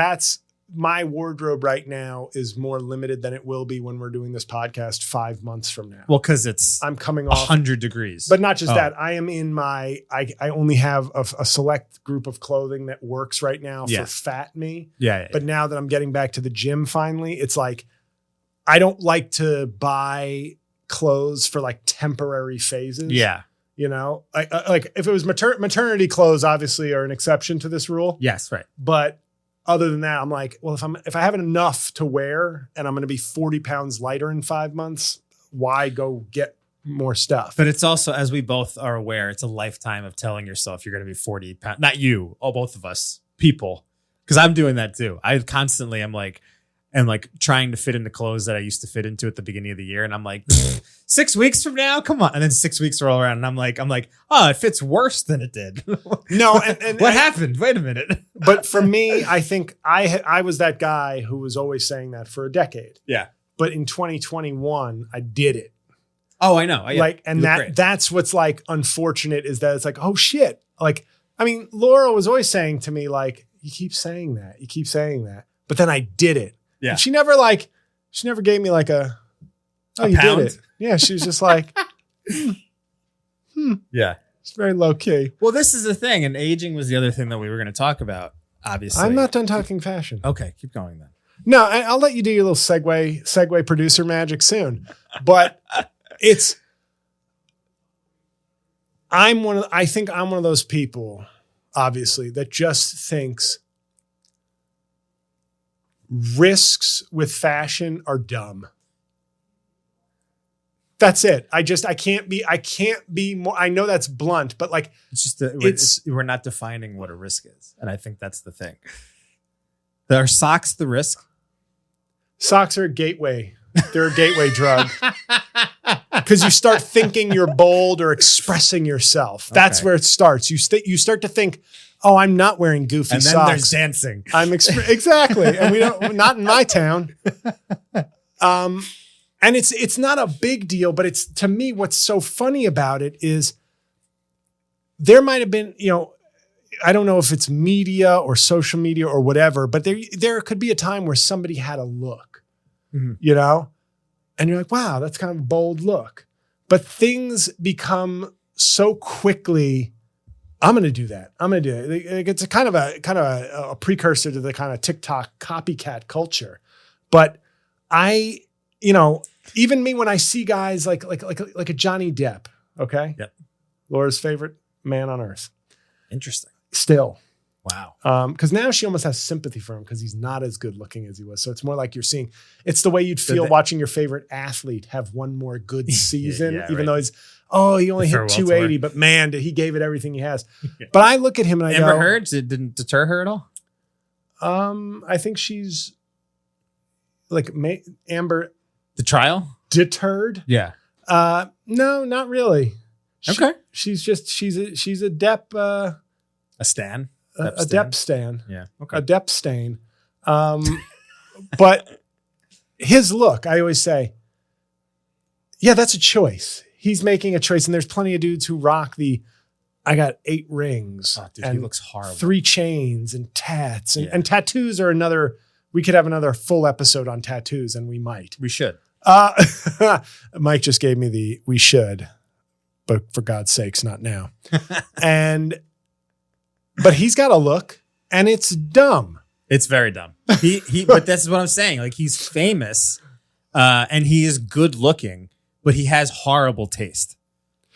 my wardrobe right now is more limited than it will be when we're doing this podcast 5 months from now. Well, because I'm coming off 100 degrees. But not just that. I am in I only have a select group of clothing that works right now for fat me. Yeah. But now that I'm getting back to the gym finally, it's like, I don't like to buy clothes for like temporary phases. Yeah. Like if it was maternity clothes, obviously are an exception to this rule. Yes, right. But other than that, I'm like, well, if I have enough to wear and I'm going to be 40 pounds lighter in 5 months, why go get more stuff? But it's also, as we both are aware, it's a lifetime of telling yourself you're going to be 40 pounds. Not you, both of us, people. Because I'm doing that too. I constantly am like trying to fit into clothes that I used to fit into at the beginning of the year. And I'm like, 6 weeks from now, come on. And then 6 weeks roll around and I'm like, oh, it fits worse than it did. No. What happened? Wait a minute. But for me, I think I was that guy who was always saying that for a decade. Yeah. But in 2021, I did it. Oh, I know. That's what's like unfortunate is that it's like, oh shit. Like, I mean, Laura was always saying to me, like, you keep saying that. But then I did it. Yeah. And she never gave me like a you pound? did it. Yeah. She was just like, Yeah. It's very low key. Well, this is the thing. And aging was the other thing that we were going to talk about, obviously. I'm not done talking fashion. Okay. Keep going then. No, I'll let you do your little segue producer magic soon. But I think I'm one of those people, obviously, that just thinks risks with fashion are dumb. That's it. I can't be more. I know that's blunt, but like, we're not defining what a risk is. And I think that's the thing. Are socks the risk? Socks are a gateway. They're a gateway drug. Because you start thinking you're bold or expressing yourself. That's where it starts. You start to think, oh, I'm not wearing goofy socks. And then there's dancing. Exactly. And we don't, not in my town. And it's not a big deal, but it's, to me, what's so funny about it is there might have been, I don't know if it's media or social media or whatever, but there could be a time where somebody had a look, and you're like, wow, that's kind of a bold look. But things become so quickly, I'm going to do that. I'm going to do it. It's a kind of a precursor to the kind of TikTok copycat culture. But even me, when I see guys like a Johnny Depp, okay? Yep. Laura's favorite man on earth. Interesting. Still. Wow. Because now she almost has sympathy for him because he's not as good looking as he was. So it's more like it's the way you'd feel watching your favorite athlete have one more good season, even though he only hit 280, but man, he gave it everything he has. Yeah. But I look at him and I Amber Heard, it didn't deter her at all? I think she's like Amber The trial? deterred. Yeah. No, not really. Okay. She's a Depp A stan? a Depp stan. Yeah. Okay. A Depp stain. But his look, I always say, yeah, that's a choice. He's making a choice, and there's plenty of dudes who rock I got 8 rings. Oh, dude, and he looks horrible. 3 chains and tats. And tattoos are we could have another full episode on tattoos, and we might. We should. Mike just gave me we should, but for God's sakes, not now. But he's got a look, and it's dumb. It's very dumb. But that's what I'm saying. Like, he's famous, and he is good looking, but he has horrible taste.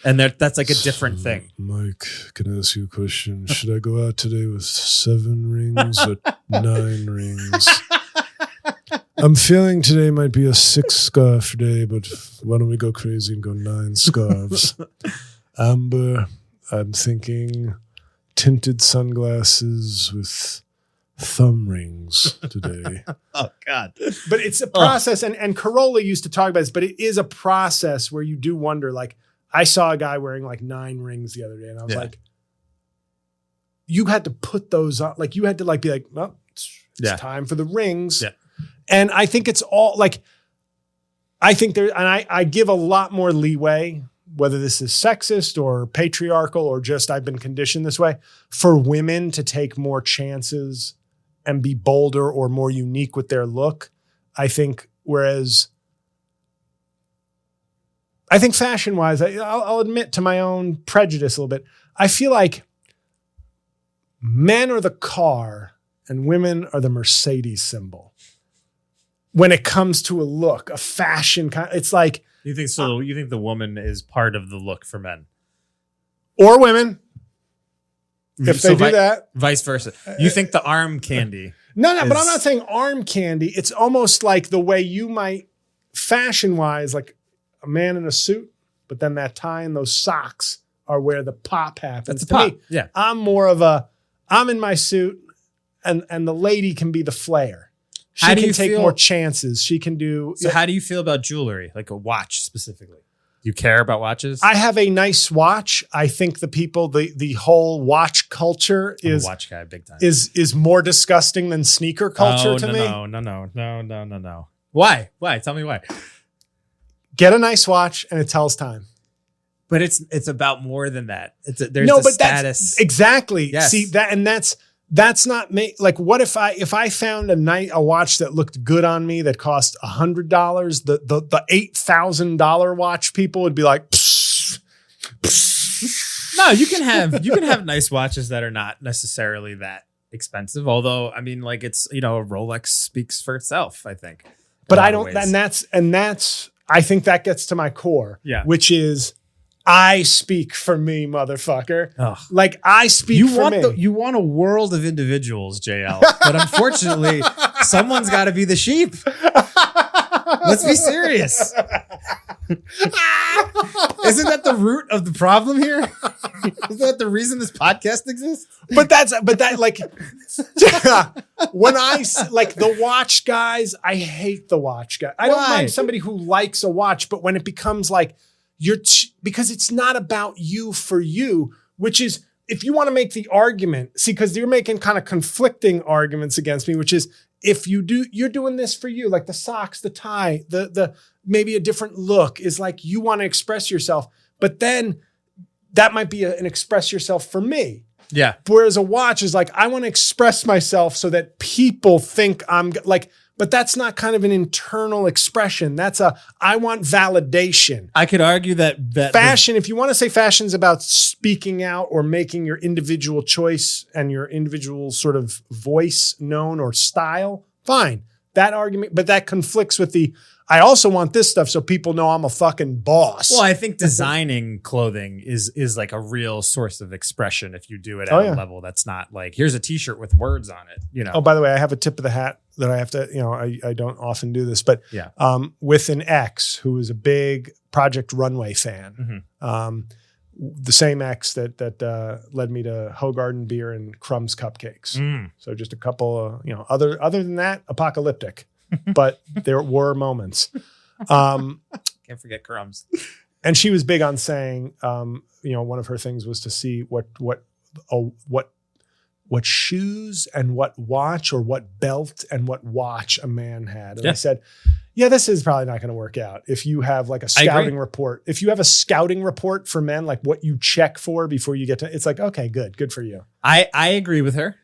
And that's like a different thing. Mike, can I ask you a question? Should I go out today with 7 rings or 9 rings? I'm feeling today might be a 6 scarf day, but why don't we go crazy and go 9 scarves? Amber, I'm thinking tinted sunglasses with thumb rings today. Oh, God. But it's a process, and Carolla used to talk about this, but it is a process where you do wonder, like, I saw a guy wearing like 9 rings the other day, and I was like, you had to put those on. Like, you had to like be like, well, it's time for the rings. Yeah. And I think it's all like, I think and I give a lot more leeway, whether this is sexist or patriarchal or just I've been conditioned this way, for women to take more chances and be bolder or more unique with their look. I think, whereas I think fashion-wise, I'll admit to my own prejudice a little bit. I feel like men are the car and women are the Mercedes symbol. When it comes to a look, a fashion kind, it's like you think so. You think the woman is part of the look for men or women? If they do that, vice versa. You think the arm candy? No, but I'm not saying arm candy. It's almost like the way you might fashion-wise, like a man in a suit, but then that tie and those socks are where the pop happens. That's the pop. Yeah, I'm more of I'm in my suit, and the lady can be the flair. She can take more chances. She can do. So how do you feel about jewelry, like a watch specifically? Do you care about watches? I have a nice watch. I think the whole watch culture is a watch guy, big time. Is more disgusting than sneaker culture to me. No. Why? Tell me why. Get a nice watch and it tells time. But it's about more than that. There's status. Exactly. Yes. See that, and that's not me. Like, what if I found a watch that looked good on me that cost $100? The $8,000 watch people would be like, psh, psh. No, you can have nice watches that are not necessarily that expensive. Although, I mean, like, it's, a Rolex speaks for itself, I think. But I don't, and that's I think that gets to my core, which is, I speak for me, motherfucker. Ugh. Like, I speak for me. You want a world of individuals, JL. But unfortunately, someone's got to be the sheep. Let's be serious. Isn't that the root of the problem here? Isn't that the reason this podcast exists? But like, when I like the watch guys, I hate the watch guy. I don't mind somebody who likes a watch, but when it becomes like, because it's not about you for you, which is, if you want to make the argument, see, because you're making kind of conflicting arguments against me, which is, if you're doing this for you, like the socks, the tie, the maybe a different look is like, you want to express yourself, but then that might be an express yourself for me. Yeah. Whereas a watch is like, I want to express myself so that people think I'm like, but that's not kind of an internal expression. That's I want validation. I could argue that fashion, if you want to say fashion's about speaking out or making your individual choice and your individual sort of voice known or style, fine. That argument, but that conflicts with I also want this stuff so people know I'm a fucking boss. Well, I think designing clothing is like a real source of expression if you do it at a level that's not like, here's a t-shirt with words on it, Oh, by the way, I have a tip of the hat that I have to, I don't often do this, but with an ex who is a big Project Runway fan, the same ex that led me to Hogarden beer and Crumbs cupcakes. So just a couple of, other than that, apocalyptic, but there were moments. Can't forget Crumbs. And she was big on saying, one of her things was to see what shoes and what watch or what belt and what watch a man had. And I said, yeah, this is probably not going to work out. If you have like a scouting report, if you have a scouting report for men, like what you check for before you get to, it's like, okay, good for you. I agree with her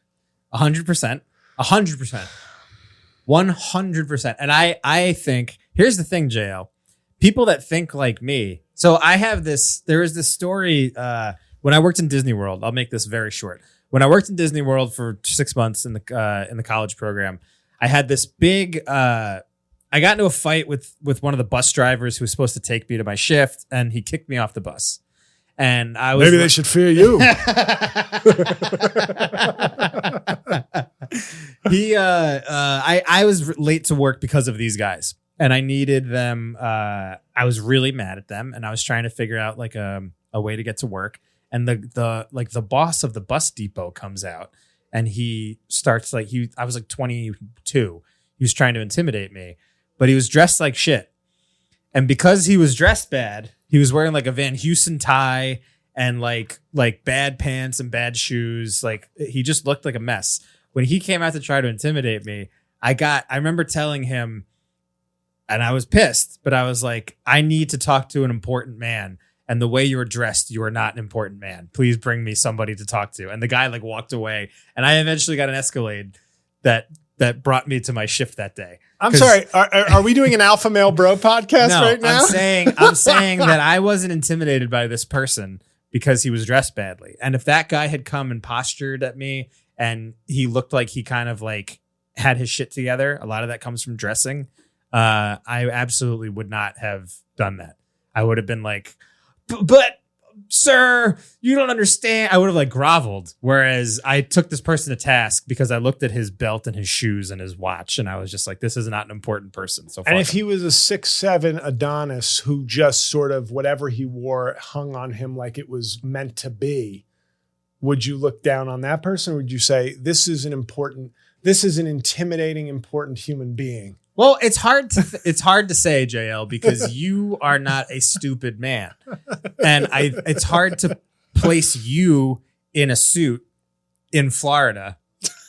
100%, 100%. And I think, here's the thing, JL, people that think like me. So there is this story, when I worked in Disney World, I'll make this very short. When I worked in Disney World for 6 months in the college program, I had this big, I got into a fight with one of the bus drivers who was supposed to take me to my shift, and he kicked me off the bus. And I was maybe they should fear you. I was late to work because of these guys, and I needed them. I was really mad at them, and I was trying to figure out like a way to get to work. And the boss of the bus depot comes out, and he starts I was like 22. He was trying to intimidate me, but he was dressed like shit. And because he was dressed bad, he was wearing like a Van Heusen tie and like bad pants and bad shoes. Like he just looked like a mess. When he came out to try to intimidate me, I remember telling him, and I was pissed, but I was like, I need to talk to an important man. And the way you were dressed, you are not an important man. Please bring me somebody to talk to. And the guy like walked away, and I eventually got an Escalade that brought me to my shift that day. I'm sorry. Are we doing an alpha male bro podcast right now? I'm saying that I wasn't intimidated by this person because he was dressed badly. And if that guy had come and postured at me and he looked like he kind of like had his shit together, a lot of that comes from dressing. I absolutely would not have done that. I would have been like, but sir, you don't understand. I would have like groveled. Whereas I took this person to task because I looked at his belt and his shoes and his watch, and I was just like, this is not an important person. So, and if he was a 6'7" Adonis who just sort of whatever he wore hung on him like it was meant to be, would you look down on that person? Or would you say this is an intimidating, important human being? Well, it's hard to say, JL, because you are not a stupid man, and it's hard to place you in a suit in Florida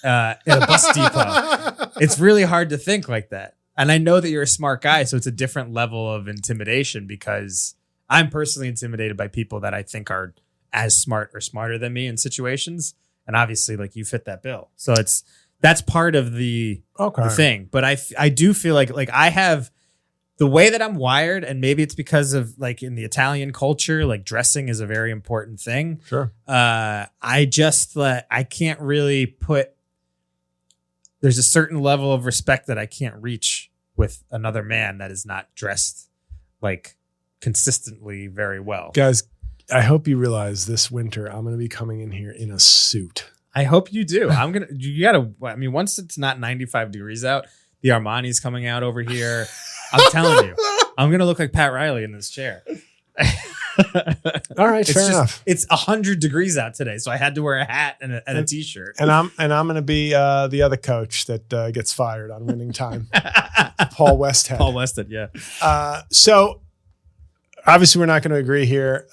in a bus depot. It's really hard to think like that, and I know that you're a smart guy, so it's a different level of intimidation because I'm personally intimidated by people that I think are as smart or smarter than me in situations, and obviously, like you fit that bill, so that's part of the thing. But I do feel like I have the way that I'm wired, and maybe it's because of like in the Italian culture, like dressing is a very important thing. Sure. I can't really there's a certain level of respect that I can't reach with another man that is not dressed like consistently very well. Guys, I hope you realize this winter I'm going to be coming in here in a suit. I hope you do. Once it's not 95 degrees out, the Armani's coming out over here. I'm telling you, I'm going to look like Pat Riley in this chair. All right, fair enough. It's 100 degrees out today, so I had to wear a hat and a t-shirt. And I'm going to be the other coach that gets fired on winning time. Paul Westhead, yeah. So obviously we're not going to agree here.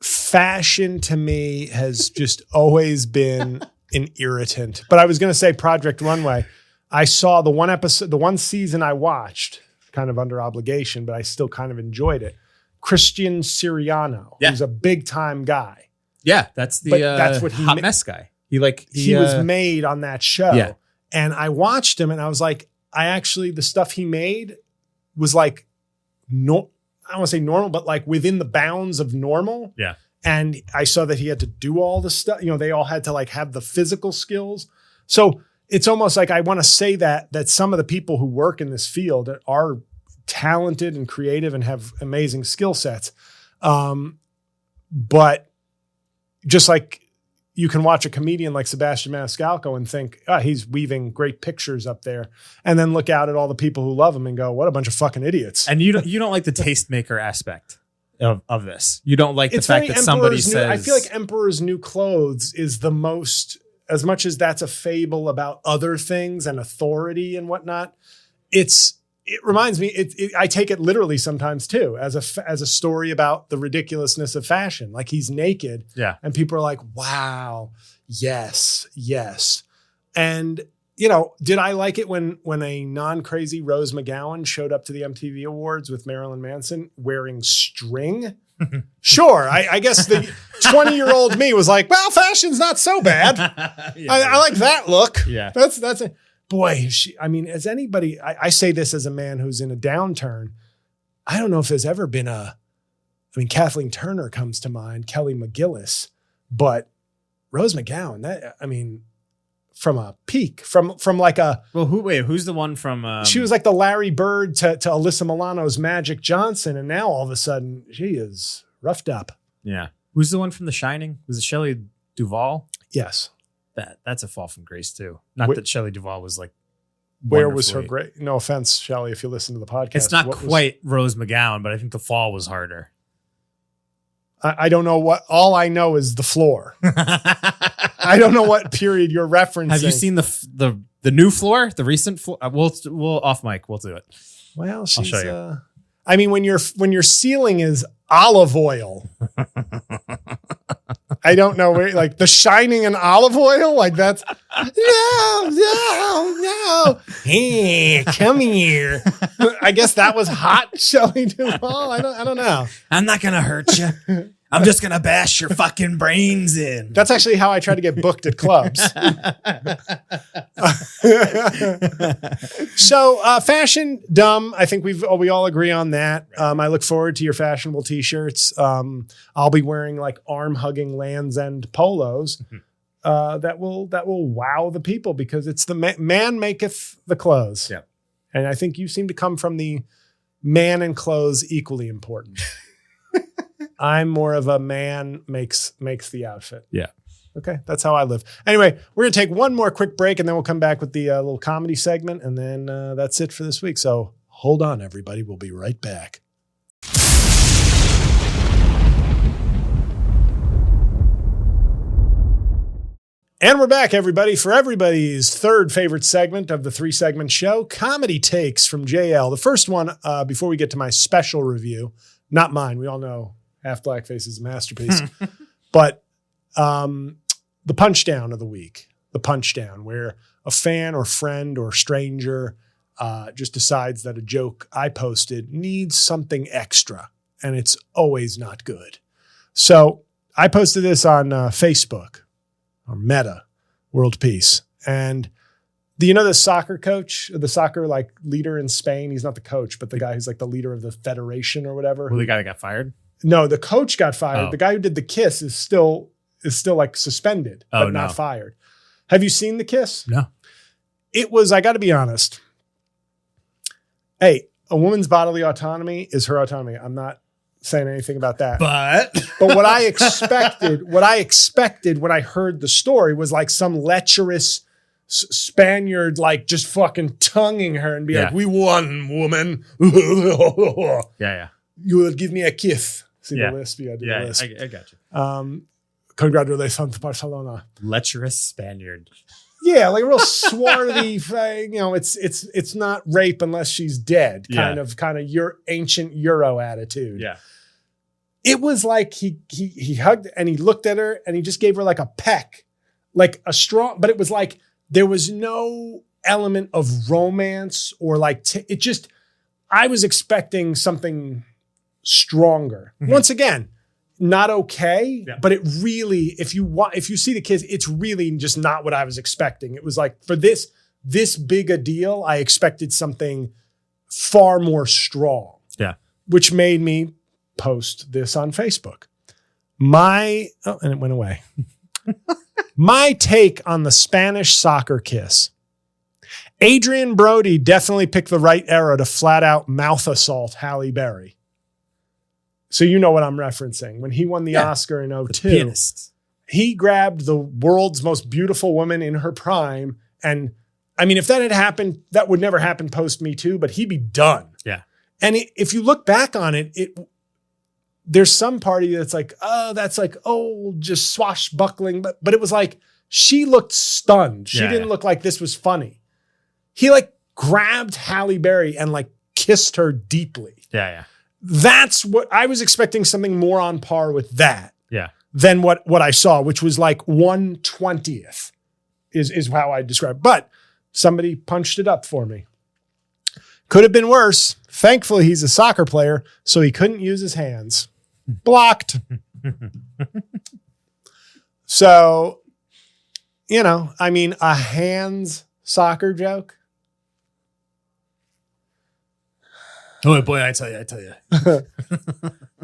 Fashion to me has just always been an irritant. But I was going to say Project Runway. I saw the one season I watched, kind of under obligation, but I still kind of enjoyed it. Christian Siriano, who's a big time guy. Yeah, that's that's what hot mess guy. He was made on that show. Yeah. And I watched him and I was like, the stuff he made was like, no, I don't want to say normal, but like within the bounds of normal. Yeah. And I saw that he had to do all the stuff, they all had to like have the physical skills. So it's almost like I want to say that some of the people who work in this field are talented and creative and have amazing skill sets. But just like you can watch a comedian like Sebastian Maniscalco and think, he's weaving great pictures up there, and then look out at all the people who love him and go, what a bunch of fucking idiots. And you don't like the tastemaker aspect. of this. You don't like the fact that somebody says. I feel like Emperor's New Clothes is the most, as much as that's a fable about other things and authority and whatnot. It reminds me. I take it literally sometimes too, as a story about the ridiculousness of fashion. Like he's naked, and people are like, "Wow, yes." And did I like it when a non-crazy Rose McGowan showed up to the MTV Awards with Marilyn Manson wearing string? Sure. I guess the 20-year-old me was like, well, fashion's not so bad. I like that look. Yeah. That's it. Boy, as anybody, I say this as a man who's in a downturn. I don't know if there's ever been Kathleen Turner comes to mind, Kelly McGillis, but Rose McGowan, from a peak, from like a... Well, who's the one from... she was like the Larry Bird to Alyssa Milano's Magic Johnson, and now all of a sudden she is roughed up. Yeah. Who's the one from The Shining? Was it Shelley Duvall? Yes. That's a fall from grace too. Not that Shelley Duvall was like... Where was her great... No offense, Shelley, if you listen to the podcast. It's not quite Rose McGowan, but I think the fall was harder. I don't know what... All I know is the floor. I don't know what period you're referencing. Have you seen the new floor, the recent floor? We'll off mic. We'll do it. Well, I'll show you. When your ceiling is olive oil, I don't know where, like The Shining and olive oil, like that's no. Hey, come here. I guess that was hot, Shelley Duvall. I don't know. I'm not gonna hurt you. I'm just going to bash your fucking brains in. That's actually how I try to get booked at clubs. So fashion, dumb. I think we all agree on that. I look forward to your fashionable t-shirts. I'll be wearing like arm-hugging Land's End polos that will wow the people because it's the man maketh the clothes. Yeah. And I think you seem to come from the man and clothes equally important. I'm more of a man makes the outfit. Yeah. Okay. That's how I live. Anyway, we're going to take one more quick break and then we'll come back with the little comedy segment. And then that's it for this week. So hold on, everybody. We'll be right back. And we're back, everybody, for everybody's third favorite segment of the 3-segment show, Comedy Takes from JL. The first one, before we get to my special review, not mine. We all know Half Blackface is a masterpiece. But the punchdown of the week, the punchdown, where a fan or friend or stranger just decides that a joke I posted needs something extra, and it's always not good. So I posted this on Facebook, or Meta, World Peace. And do you know the soccer coach, the soccer like leader in Spain? He's not the coach, but the guy who's like the leader of the federation or whatever. Well, the guy that got fired? No, the coach got fired. Oh. The guy who did the kiss is still like suspended, but not fired. Have you seen the kiss? No. It was, I got to be honest. Hey, a woman's bodily autonomy is her autonomy. I'm not saying anything about that. But what I expected when I heard the story was like some lecherous Spaniard, like just fucking tonguing her and be like, "We won, woman." Yeah. You will give me a kiss. See Yeah. the lisp? Yeah, Yeah, the lisp. I got you. Congratulations, Barcelona. Lecherous Spaniard. Yeah, like a real swarthy, it's not rape unless she's dead, kind of your ancient Euro attitude. Yeah. It was like he hugged and he looked at her and he just gave her like a peck, like a strong, but it was like there was no element of romance or like, I was expecting something stronger. Mm-hmm. Once again, not okay, but it really, if you see the kids, it's really just not what I was expecting. It was like for this big a deal, I expected something far more strong. Yeah. Which made me post this on Facebook. And it went away. My take on the Spanish soccer kiss. Adrian Brody definitely picked the right era to flat out mouth assault Halle Berry. So you know what I'm referencing. When he won the Oscar in 2002, he grabbed the world's most beautiful woman in her prime. And I mean, if that had happened, that would never happen post Me Too, but he'd be done. Yeah. And if you look back on it, there's some party that's like, oh, that's like old, just swashbuckling. But it was like, she looked stunned. She didn't look like this was funny. He like grabbed Halle Berry and like kissed her deeply. Yeah. That's what I was expecting, something more on par with that. Yeah. Than what I saw, which was like 1/20th is how I describe it. But somebody punched it up for me. Could have been worse. Thankfully, he's a soccer player, so he couldn't use his hands. Blocked. So, you know, I mean, a hands soccer joke. Oh boy, I tell you.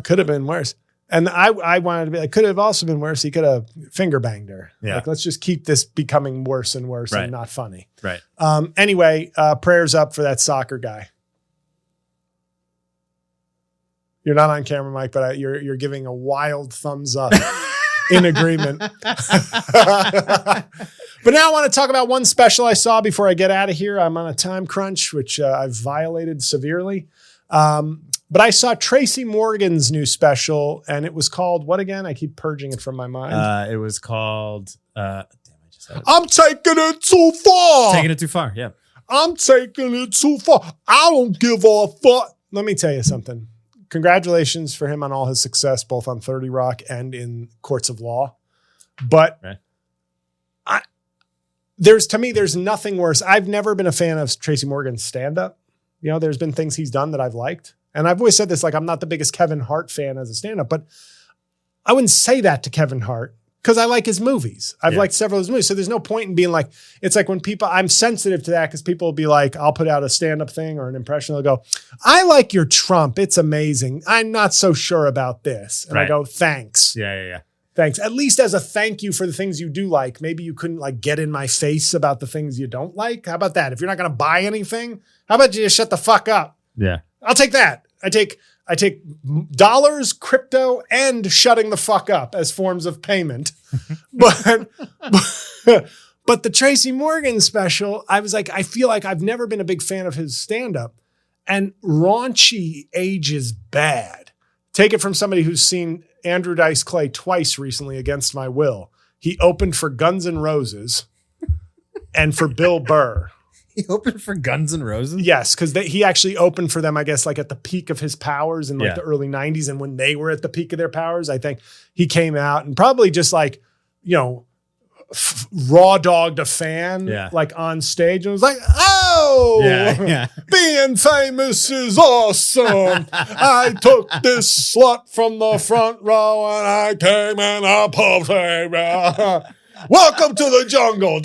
Could have been worse. And I wanted to be like, could have also been worse. He could have finger banged her. Yeah. Like, let's just keep this becoming worse and worse and not funny. Right. Anyway, prayers up for that soccer guy. You're not on camera, Mike, but you're giving a wild thumbs up in agreement. But now I want to talk about one special I saw before I get out of here. I'm on a time crunch, which I've violated severely. But I saw Tracy Morgan's new special, and it was called what again? I keep purging it from my mind. It was called damn, I just had it. I'm taking it too far. Taking it too far, yeah. I'm taking it too far. I don't give a fuck. Let me tell you something. Congratulations for him on all his success, both on 30 Rock and in courts of law. But to me, there's nothing worse. I've never been a fan of Tracy Morgan's stand-up. You know, there's been things he's done that I've liked. And I've always said this, like, I'm not the biggest Kevin Hart fan as a stand-up, but I wouldn't say that to Kevin Hart because I like his movies. I've liked several of his movies. So there's no point in being like, it's like when people, I'm sensitive to that because people will be like, I'll put out a stand-up thing or an impression. They'll go, I like your Trump. It's amazing. I'm not so sure about this. And I go, thanks. Yeah. Thanks. At least as a thank you for the things you do like. Maybe you couldn't like get in my face about the things you don't like. How about that? If you're not going to buy anything, how about you just shut the fuck up? Yeah. I'll take that. I take dollars, crypto, and shutting the fuck up as forms of payment. but the Tracy Morgan special, I was like, I feel like I've never been a big fan of his stand-up. And raunchy ages bad. Take it from somebody who's seen Andrew Dice Clay twice recently against my will. He opened for Guns N' Roses and for Bill Burr. He opened for Guns N' Roses? Yes, because he actually opened for them, I guess, like at the peak of his powers in like the early 90s. And when they were at the peak of their powers, I think he came out and probably just like, you know, raw dogged a fan like on stage and was like, oh, being famous is awesome. I took this slut from the front row and I came in a pub. Welcome to the jungle. Like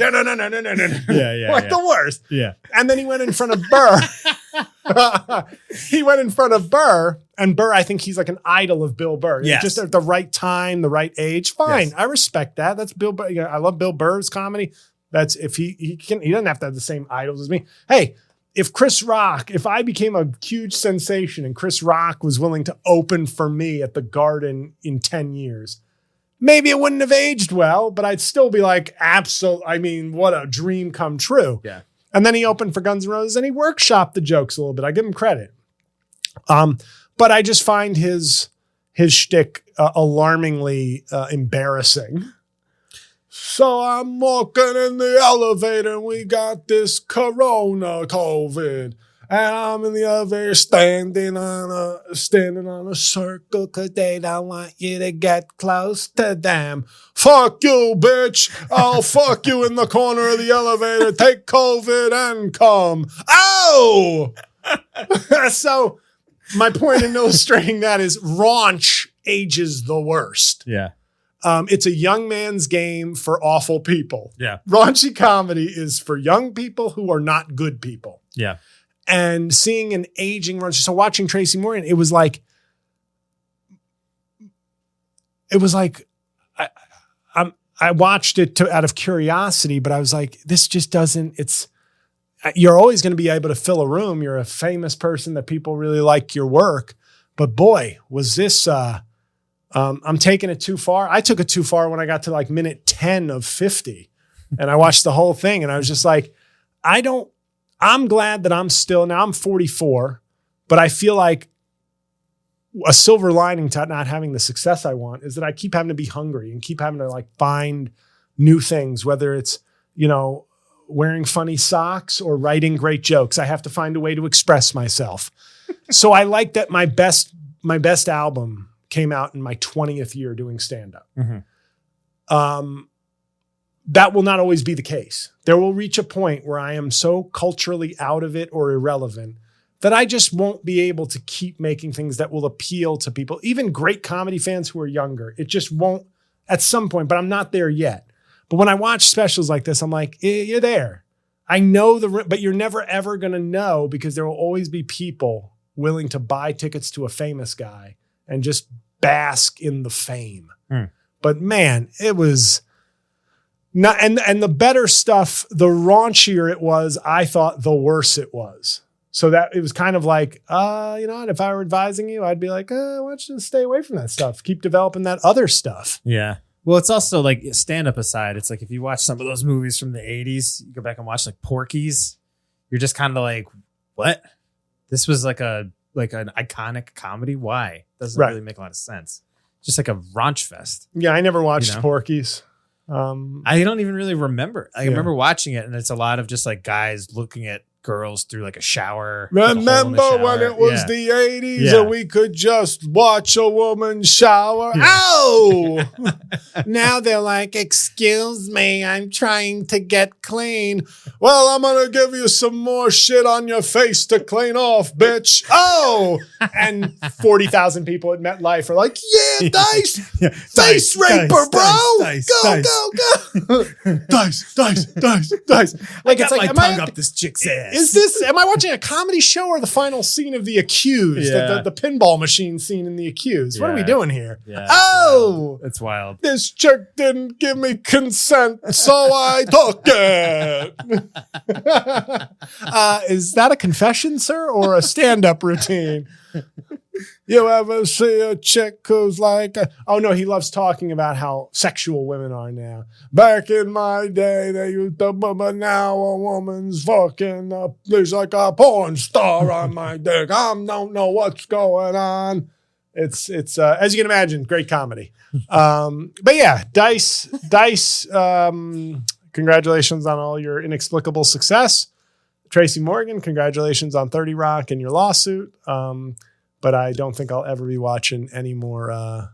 the worst. Yeah. And then he went in front of Burr. He went in front of Burr, and Burr, I think he's like an idol of Bill Burr. Yes. Just at the right time, the right age. Fine. Yes. I respect that. That's Bill Burr. I love Bill Burr's comedy. That's if he doesn't have to have the same idols as me. Hey, if I became a huge sensation and Chris Rock was willing to open for me at the Garden in 10 years, maybe it wouldn't have aged well, but I'd still be like, I mean, what a dream come true. Yeah. And then he opened for Guns N' Roses and he workshopped the jokes a little bit. I give him credit. But I just find his shtick alarmingly embarrassing. So I'm walking in the elevator and we got this corona COVID. And I'm in the elevator standing on a circle because they don't want you to get close to them. Fuck you, bitch. I'll fuck you in the corner of the elevator. Take COVID and come. Oh! So my point in illustrating that is raunch ages the worst. Yeah. It's a young man's game for awful people. Yeah. Raunchy comedy is for young people who are not good people. Yeah. And seeing an aging raunchy, so watching Tracy Morgan, it was like I watched it out of curiosity, but I was like, this just doesn't. You're always going to be able to fill a room. You're a famous person that people really like your work, but boy, was this. I'm taking it too far. I took it too far when I got to like minute 10 of 50, and I watched the whole thing, and I was just like, I'm glad that I'm 44, but I feel like a silver lining to not having the success I want is that I keep having to be hungry and keep having to like find new things, whether it's, wearing funny socks or writing great jokes. I have to find a way to express myself. So I like that my best album came out in my 20th year doing stand-up. Mm-hmm. That will not always be the case. There will reach a point where I am so culturally out of it or irrelevant that I just won't be able to keep making things that will appeal to people, even great comedy fans who are younger. It just won't at some point, but I'm not there yet. But when I watch specials like this, I'm like, you're there. I know but you're never, ever going to know because there will always be people willing to buy tickets to a famous guy and just bask in the fame. But man, it was not, and the better stuff, the raunchier it was, I thought the worse it was. So that it was kind of like, if I were advising you, I'd be like, why don't you just stay away from that stuff? Keep developing that other stuff. Yeah. Well, it's also like stand-up aside. It's like if you watch some of those movies from the 80s, you go back and watch like Porky's, you're just kind of like, what? This was like an iconic comedy. Why? Doesn't really make a lot of sense. Just like a raunch fest. Yeah, I never watched Porky's. I don't even really remember. I remember watching it, and it's a lot of just like guys looking at girls through like a shower. Remember when it was the 80s and we could just watch a woman shower? Yeah. Oh! Now they're like, excuse me, I'm trying to get clean. Well, I'm going to give you some more shit on your face to clean off, bitch. Oh! And 40,000 people at MetLife are like, yeah, Dice! Face raper, bro! Go. Dice. Like, it's like, tongue up this chick's ass. Am I watching a comedy show or the final scene of The Accused? Yeah. The pinball machine scene in The Accused. What are we doing here? Yeah, it's wild. This chick didn't give me consent, so I took it. Is that a confession, sir, or a stand-up routine? You ever see a chick who's like, oh no, he loves talking about how sexual women are now. Back in my day, they used to, but now a woman's fucking up. There's like a porn star on my dick. I don't know what's going on. It's as you can imagine, great comedy. But yeah, Dice, congratulations on all your inexplicable success. Tracy Morgan, congratulations on 30 Rock and your lawsuit. But I don't think I'll ever be watching any more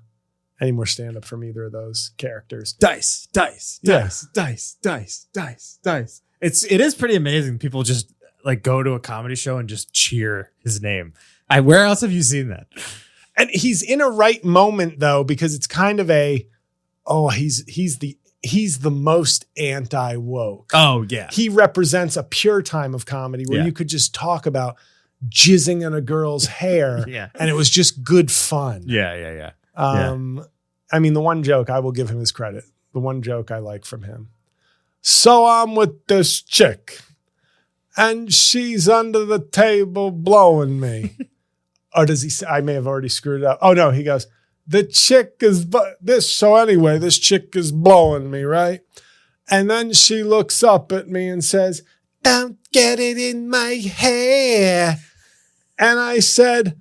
stand-up from either of those characters. Dice. It is pretty amazing. People just like go to a comedy show and just cheer his name. Where else have you seen that? And he's in a right moment though, because it's kind of he's the most anti-woke. Oh yeah. He represents a pure time of comedy where you could just talk about jizzing in a girl's hair and it was just good fun. Yeah. I mean, the one joke, I will give him his credit. The one joke I like from him. So I'm with this chick and she's under the table blowing me. Or does he say, I may have already screwed it up. Oh no, he goes, the chick is this chick is blowing me, right? And then she looks up at me and says, don't get it in my hair. And I said,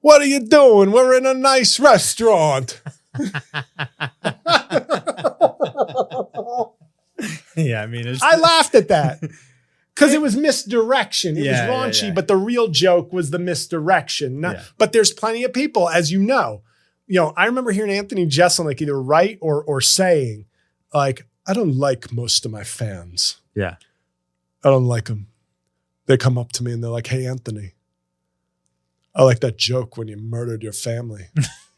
what are you doing? We're in a nice restaurant. Yeah, I mean, I laughed at that because it was misdirection. It was raunchy, but the real joke was the misdirection. But there's plenty of people, as you know. I remember hearing Anthony Jeselnik either write or saying, like, I don't like most of my fans. Yeah. I don't like them. They come up to me and they're like, hey, Anthony, I like that joke when you murdered your family.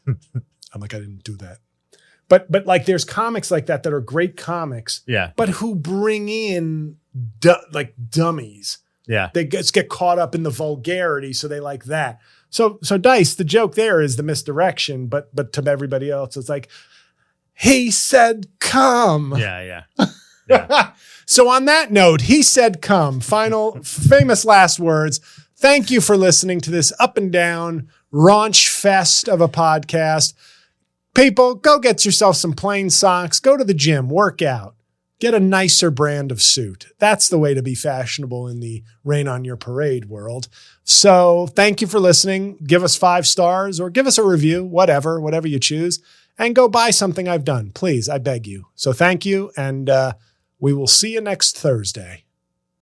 I'm like, I didn't do that. But like there's comics like that are great comics, but who bring in like dummies. Yeah. They just get caught up in the vulgarity, so they like that. So Dice, the joke there is the misdirection, but to everybody else, it's like, he said come. Yeah. So on that note, he said come. Final famous last words. Thank you for listening to this up and down raunch fest of a podcast. People, go get yourself some plain socks. Go to the gym, work out. get a nicer brand of suit. That's the way to be fashionable in the rain on your parade world. So thank you for listening. Give us 5 stars or give us a review, whatever you choose, and go buy something I've done. Please, I beg you. So thank you. And we will see you next Thursday.